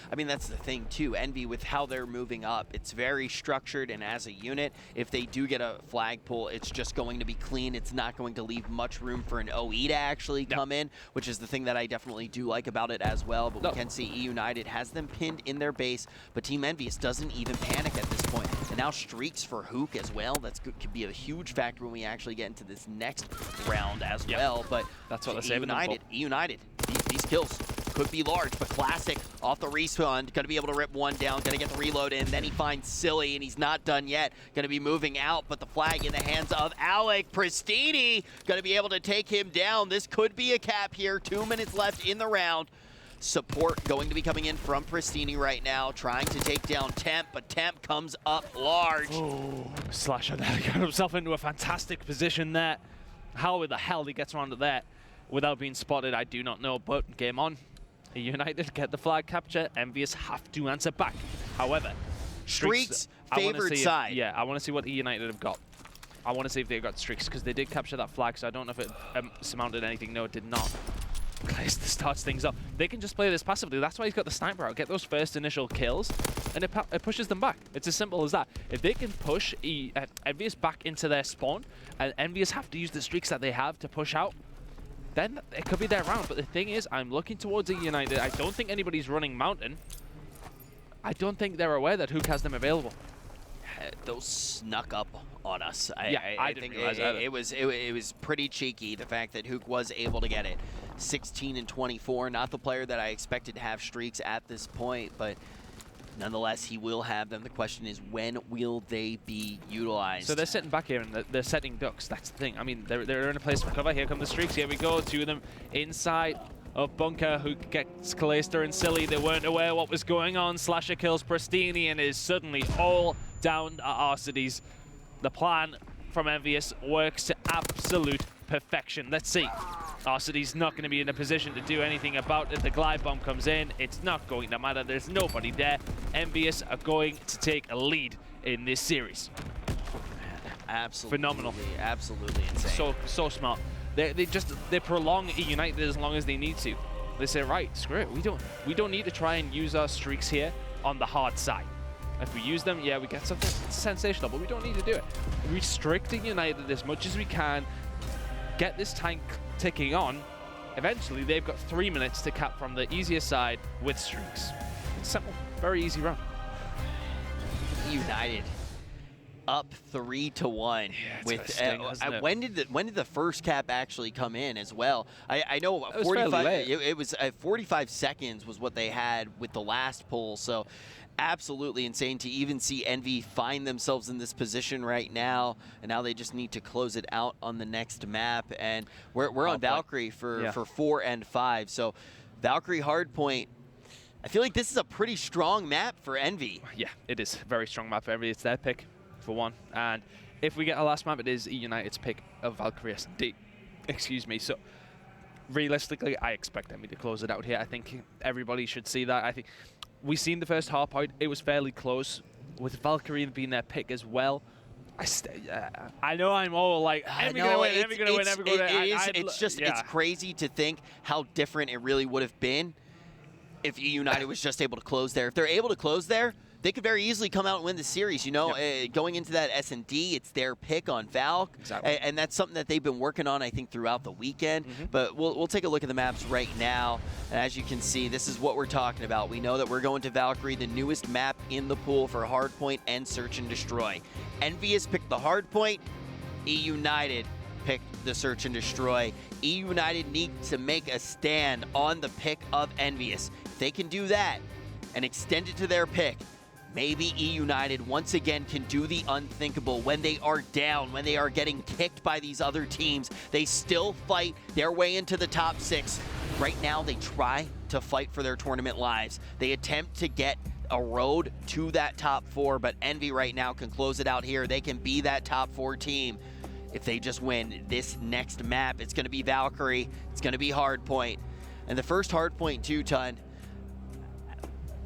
I mean, that's the thing, too. Envy, with how they're moving up, it's very structured, and as a unit, if they do get a flag pull, it's just going to be clean. It's not going to leave much room for an OE to actually come in, which is the thing that I definitely do like about it as well. But we can see eUNITED has them pinned in their base, but Team EnVyUs doesn't even panic at this point. And now streaks for Hook as well. That's could be a huge factor when we actually get into this next round as well. But that's what they're saving them for. eUNITED, these kills could be large, but Classic off the respawn, gonna be able to rip one down, gonna get the reload in, then he finds Silly, and he's not done yet. Gonna be moving out, but the flag in the hands of Alec. Pristini gonna be able to take him down. This could be a cap here, 2 minutes left in the round. Support going to be coming in from Pristini right now, trying to take down Temp, but Temp comes up large. Oh, Slasher there got himself into a fantastic position there. How the hell he gets around to that without being spotted, I do not know, but game on. eUNITED get the flag capture. EnVyUs have to answer back. However, Streaks I wanna favored see if- side. Yeah, I want to see what eUNITED have got. I want to see if they got streaks, because they did capture that flag, so I don't know if it surmounted anything. No, it did not. This starts things up. They can just play this passively. That's why he's got the sniper out. Get those first initial kills, and it pushes them back. It's as simple as that. If they can push EnVyUs back into their spawn, and EnVyUs have to use the streaks that they have to push out, then it could be their round. But the thing is, I'm looking towards eUNITED. I don't think anybody's running Mountain. I don't think they're aware that Hook has them available. Those snuck up on us. I didn't think realize either. it was pretty cheeky, the fact that Hook was able to get it. 16 and 24, not the player that I expected to have streaks at this point, but nonetheless, he will have them. The question is, when will they be utilized? So they're sitting back here and they're setting ducks. That's the thing. I mean, they're in a place for cover. Here come the streaks. Here we go. Two of them inside of bunker. Hook gets Kalista and Silly. They weren't aware what was going on. Slasher kills Pristini and is suddenly all down to Arcides. The plan from EnVyUs works to absolute perfection. Let's see. Arcides not going to be in a position to do anything about it. The glide bomb comes in. It's not going to matter. There's nobody there. EnVyUs are going to take a lead in this series. Absolutely. Phenomenal. Absolutely insane. So smart. They prolong eUNITED as long as they need to. They say, right, screw it. We don't need to try and use our streaks here on the hard side. If we use them, yeah, we get something sensational, but we don't need to do it. Restrict eUNITED as much as we can. Get this tank ticking on. Eventually, they've got 3 minutes to cap from the easier side with streaks. It's simple. Very easy run. United up 3-1 with when did the first cap actually come in as well? I know it was 45 it was 45 seconds was what they had with the last pull, so absolutely insane to even see Envy find themselves in this position right now, and now they just need to close it out on the next map. And we're on Valkyrie for 4 and 5, so Valkyrie Hardpoint. I feel like this is a pretty strong map for Envy. Yeah, it is a very strong map for Envy. It's their pick for one, and if we get a last map, it is eUNITED's pick of Valkyrie SD. Excuse me. So realistically, I expect Envy to close it out here. I think everybody should see that. I think we've seen the first Hardpoint. It was fairly close, with Valkyrie being their pick as well. I know I'm all like, Envy gonna win, Envy gonna win, Envy gonna win. It's crazy to think how different it really would have been if eUNITED was just able to close there. If they're able to close there, they could very easily come out and win the series. You know, going into that S&D, it's their pick on Valk, and that's something that they've been working on, I think, throughout the weekend. But we'll take a look at the maps right now, and as you can see, this is what we're talking about. We know that we're going to Valkyrie, the newest map in the pool for Hardpoint and Search and Destroy. EnVyUs picked the Hardpoint, eUNITED picked the Search and Destroy. eUNITED needs to make a stand on the pick of EnVyUs. If they can do that and extend it to their pick, maybe eUNITED once again can do the unthinkable. When they are down, when they are getting kicked by these other teams, they still fight their way into the top 6. Right now, they try to fight for their tournament lives. They attempt to get a road to that top 4, but Envy right now can close it out here. They can be that top 4 team if they just win this next map. It's going to be Valkyrie. It's going to be Hardpoint. And the first Hardpoint 2-ton.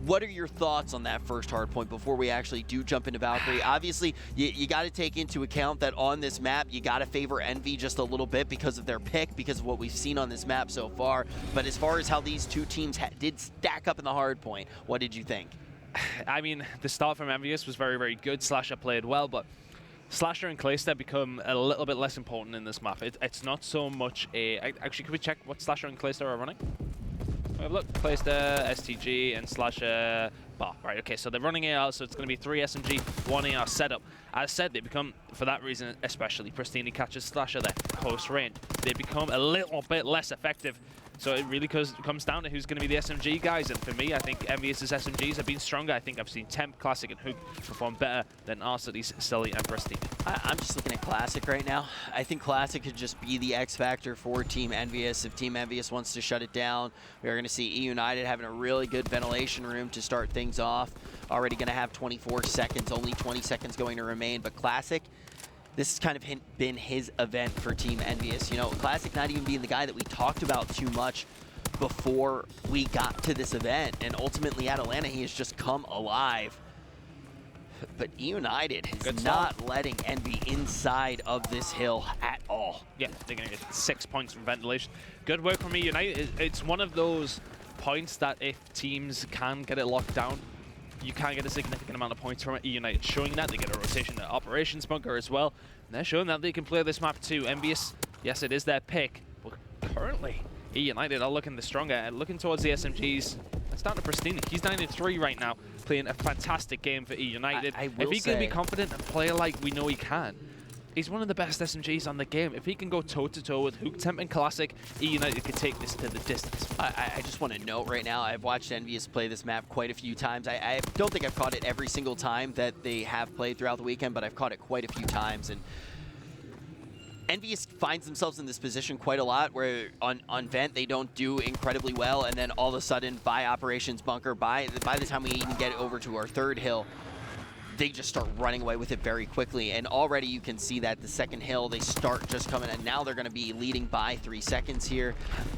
What are your thoughts on that first Hardpoint before we actually do jump into Valkyrie? Obviously, you got to take into account that on this map, you got to favor Envy just a little bit because of their pick, because of what we've seen on this map so far. But as far as how these two teams did stack up in the Hardpoint, what did you think? I mean, the start from EnVyUs was very, very good. Slasher played well, but Slasher and Kalista become a little bit less important in this map. It's not so much a... Actually, can we check what Slasher and Kalista are running? Look, Kalista, STG, and Slasher Bar. Right, okay, so they're running AR, so it's going to be 3 SMG, 1 AR setup. As said, they become, for that reason especially, Pristini catches Slasher there, close range. They become a little bit less effective. So it really comes down to who's going to be the SMG guys. And for me, I think EnVyUs' SMGs have been stronger. I think I've seen Temp, Classic, and Hook perform better than Arcides, Silly, and Pristini. I'm just looking at Classic right now. I think Classic could just be the X factor for Team EnVyUs. If Team EnVyUs wants to shut it down, we are going to see eUNITED having a really good ventilation room to start things off. Already going to have 24 seconds, only 20 seconds going to remain. But Classic, this has kind of been his event for Team EnVyUs. You know, Classic not even being the guy that we talked about too much before we got to this event, and ultimately at Atlanta, he has just come alive. But eUNITED is not letting Envy inside of this hill at all. Yeah, they're going to get 6 points from ventilation. Good work from eUNITED. It's one of those points that if teams can get it locked down, you can get a significant amount of points from it. eUNITED showing that. They get a rotation at Operations Bunker as well. And they're showing that they can play this map too. EnVyUs, yes, it is their pick. But currently, eUNITED are looking the stronger and looking towards the SMGs. It's down to Pristini. He's 9-3 right now, playing a fantastic game for eUNITED. If he can be confident and play like we know he can, he's one of the best SMGs on the game. If he can go toe-to-toe with Hook, Temp, and Classic, eUNITED could take this to the distance. I just want to note right now, I've watched EnVyUs play this map quite a few times. I don't think I've caught it every single time that they have played throughout the weekend, but I've caught it quite a few times. And EnVyUs finds themselves in this position quite a lot where on Vent they don't do incredibly well, and then all of a sudden by Operations Bunker, by the time we even get over to our third hill, they just start running away with it very quickly. And already you can see that the second hill, they start just coming, and now they're going to be leading by 3 seconds here,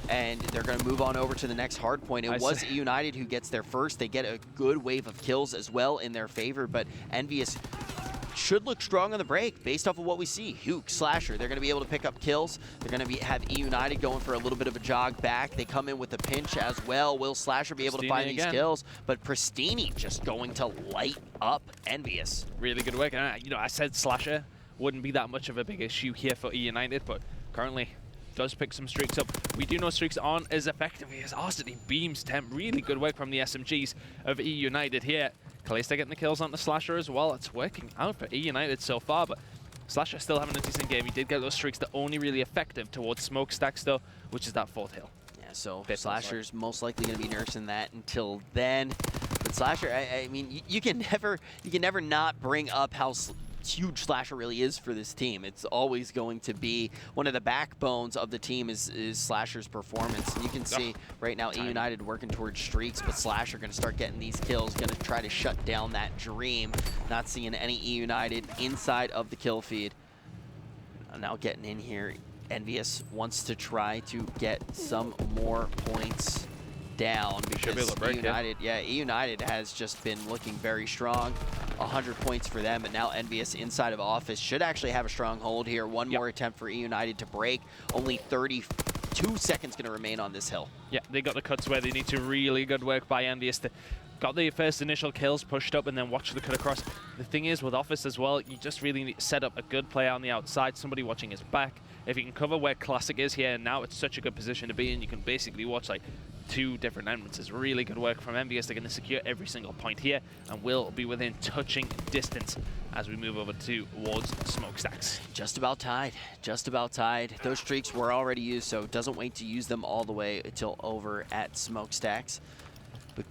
and they're going to move on over to the next hard point. It was eUNITED who gets there first. They get a good wave of kills as well in their favor, but EnVyUs should look strong on the break based off of what we see. Hook, Slasher, they're going to be able to pick up kills. They're going to have eUNITED going for a little bit of a jog back. They come in with a pinch as well. Will Slasher be able to find these kills? But Pristini just going to light up EnVyUs. Really good work. And, you know, I said Slasher wouldn't be that much of a big issue here for eUNITED, but currently does pick some streaks up. We do know streaks aren't as effective as Arsity beams Temp. Really good work from the SMGs of eUNITED here. Kalista getting the kills on the Slasher as well. It's working out for eUNITED so far, but Slasher still having a decent game. He did get those streaks that are only really effective towards Smokestacks though, which is that fourth hill. Yeah, so Slasher's most likely going to be nursing that until then. But Slasher, I mean, you can never not bring up how huge Slasher really is for this team. It's always going to be one of the backbones of the team is Slasher's performance. And you can see right now eUNITED working towards streaks, but Slasher going to start getting these kills, going to try to shut down that dream. Not seeing any eUNITED inside of the kill feed. Now getting in here, EnVyUs wants to try to get some more points down because eUNITED, eUNITED has just been looking very strong. 100 points for them, but now EnVyUs inside of Office should actually have a strong hold here. One more attempt for eUNITED to break. Only 32 seconds going to remain on this hill. Yeah, they got the cuts where they need to. Really good work by EnVyUs to got the first initial kills pushed up and then watch the cut across. The thing is with Office as well, you just really need to set up a good play on the outside, somebody watching his back. If you can cover where Classic is here, now it's such a good position to be in. You can basically watch like 2 different entrances. Really good work from EnVyUs. They're going to secure every single point here and will be within touching distance as we move over towards Smokestacks. Just about tied. Just about tied. Those streaks were already used, so doesn't wait to use them all the way until over at Smokestacks. But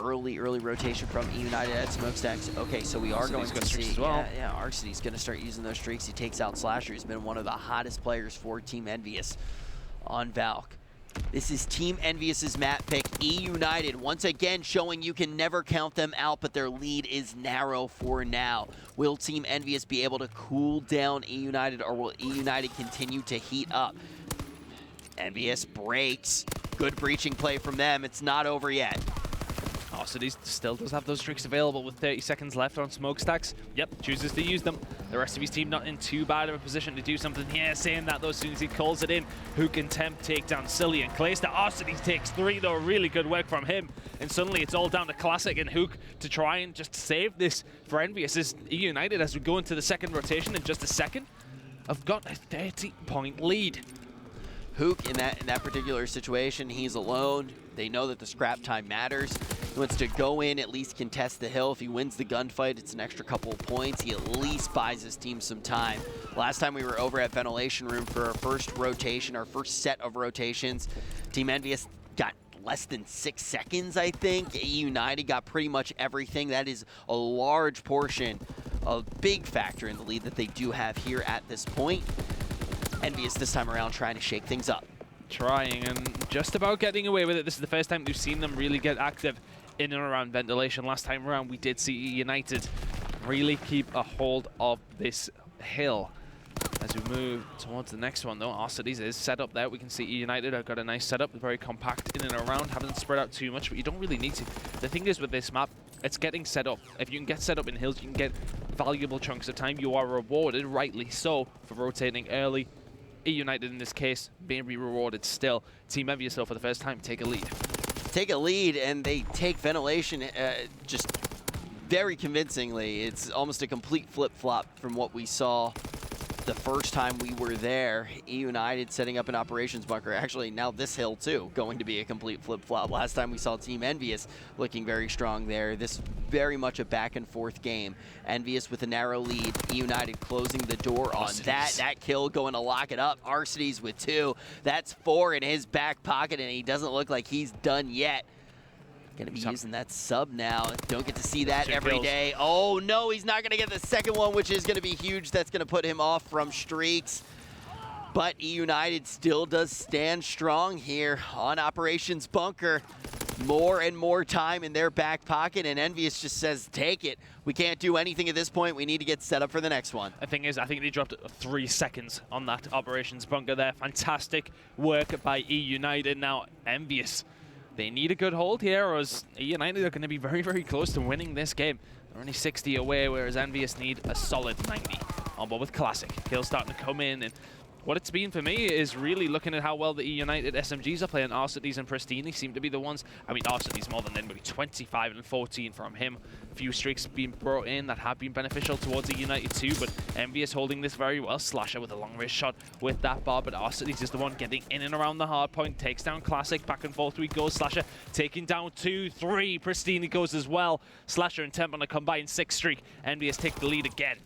early rotation from eUNITED at Smokestacks. Okay, so we are going to see. As well. Yeah, Arcsity's going to start using those streaks. He takes out Slasher. He's been one of the hottest players for Team EnVyUs on Valk. This is Team EnVyUs' map pick. eUNITED once again showing you can never count them out, but their lead is narrow for now. Will Team EnVyUs be able to cool down eUNITED, or will eUNITED continue to heat up? EnVyUs breaks. Good breaching play from them. It's not over yet. Arsity still does have those streaks available with 30 seconds left on Smokestacks. Yep, chooses to use them. The rest of his team not in too bad of a position to do something here. Saying that though, as soon as he calls it in, Hook and Temp take down Silly and Kalista. Arsity takes 3 though, really good work from him. And suddenly it's all down to Classic and Hook to try and just save this for EnVyUs. As eUNITED, as we go into the second rotation in just a second, have got a 30-point lead. Hook in that particular situation, he's alone. They know that the scrap time matters. He wants to go in, at least contest the hill. If he wins the gunfight, it's an extra couple of points. He at least buys his team some time. Last time we were over at Ventilation Room for our first rotation, our first set of rotations, Team EnVyUs got less than 6 seconds, I think. eUNITED got pretty much everything. That is a large portion, a big factor in the lead that they do have here at this point. EnVyUs this time around trying to shake things up. Trying and just about getting away with it. This is the first time we've seen them really get active in and around Ventilation. Last time around, we did see eUNITED really keep a hold of this hill. As we move towards the next one, though, Arcides is set up there. We can see eUNITED have got a nice setup, very compact in and around, haven't spread out too much, but you don't really need to. The thing is with this map, it's getting set up. If you can get set up in hills, you can get valuable chunks of time. You are rewarded, rightly so, for rotating early. eUNITED in this case may be rewarded still. Team EnVyUs, though, for the first time, take a lead. Take a lead, and they take ventilation just very convincingly. It's almost a complete flip-flop from what we saw the first time we were there. eUNITED setting up an operations bunker. Actually, now this hill, too, going to be a complete flip-flop. Last time we saw Team EnVyUs looking very strong there. This very much a back-and-forth game. EnVyUs with a narrow lead. eUNITED closing the door on that. That kill going to lock it up. Arcides with 2. That's 4 in his back pocket, and he doesn't look like he's done yet. Gonna be using that sub now. Don't get to see that every day. Oh no, he's not gonna get the second one, which is gonna be huge. That's gonna put him off from streaks. But eUNITED still does stand strong here on Operations Bunker. More and more time in their back pocket, and EnVyUs just says, take it. We can't do anything at this point. We need to get set up for the next one. The thing is, I think they dropped 3 seconds on that Operations Bunker there. Fantastic work by eUNITED. Now, EnVyUs, they need a good hold here, or as eUNITED are going to be very, very close to winning this game. They're only 60 away, whereas EnVyUs need a solid 90. On board with Classic. Kills starting to come in, and what it's been for me is really looking at how well the eUNITED SMGs are playing. Arcides and Pristini seem to be the ones. I mean, Arcides more than anybody, 25 and 14 from him. A few streaks being brought in that have been beneficial towards eUNITED too, but EnVyUs holding this very well. Slasher with a long range shot with that bar, but Arcides is the one getting in and around the hard point. Takes down Classic, back and forth we go. Slasher taking down 2, 3. Pristini goes as well. Slasher and Temp on a combined 6 streak. EnVyUs take the lead again.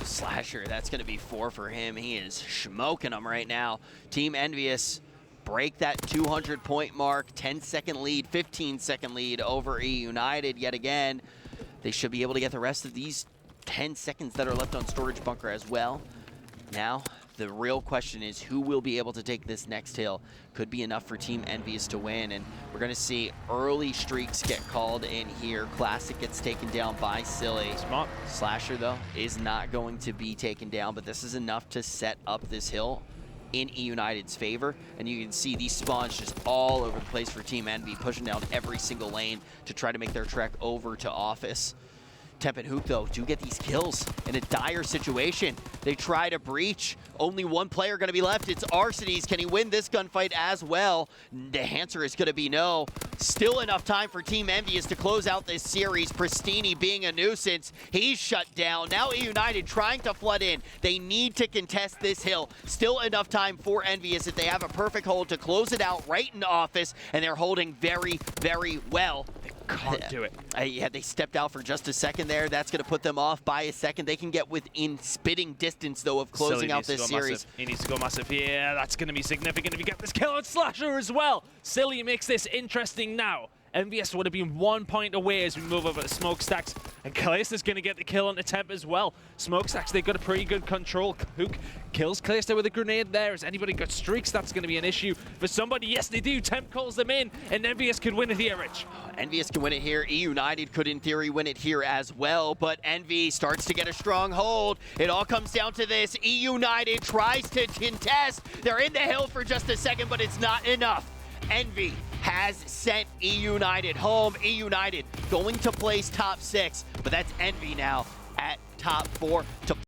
Slasher, that's going to be 4 for him. He is smoking them right now. Team EnVyUs break that 200-point mark, 10-second lead, 15-second lead over eUNITED yet again. They should be able to get the rest of these 10 seconds that are left on Storage Bunker as well. Now, the real question is who will be able to take this next hill. Could be enough for Team EnVyUs to win, and we're going to see early streaks get called in here. Classic gets taken down by Silly. Smart. Slasher, though, is not going to be taken down, but this is enough to set up this hill in eUNITED's favor, and you can see these spawns just all over the place for Team EnVy, pushing down every single lane to try to make their trek over to Office. Temp and Hook, though, do get these kills in a dire situation. They try to breach. Only one player going to be left. It's Arcides. Can he win this gunfight as well? The answer is going to be no. Still enough time for Team EnVyUs to close out this series. Pristini being a nuisance. He's shut down. Now eUNITED trying to flood in. They need to contest this hill. Still enough time for EnVyUs if they have a perfect hold to close it out right in Office, and they're holding very, very well. Can't do it. Yeah, they stepped out for just a second there. That's going to put them off by a second. They can get within spitting distance, though, of closing out this series. He needs to go massive here. That's going to be significant if you get this kill on Slasher as well. Silly makes this interesting now. EnVyUs would have been 1 point away as we move over to Smokestacks. And Clayster's going to get the kill on the Temp as well. Smokestacks, they've got a pretty good control. Hook kills Clayster with a grenade there. Has anybody got streaks? That's going to be an issue for somebody. Yes, they do. Temp calls them in, and EnVyUs could win it here, Rich. EnVyUs can win it here. eUNITED could, in theory, win it here as well, but Envy starts to get a strong hold. It all comes down to this. eUNITED tries to contest. They're in the hill for just a second, but it's not enough. Envy has sent eUNITED home. eUNITED going to place top 6, but that's Envy now at top 4 to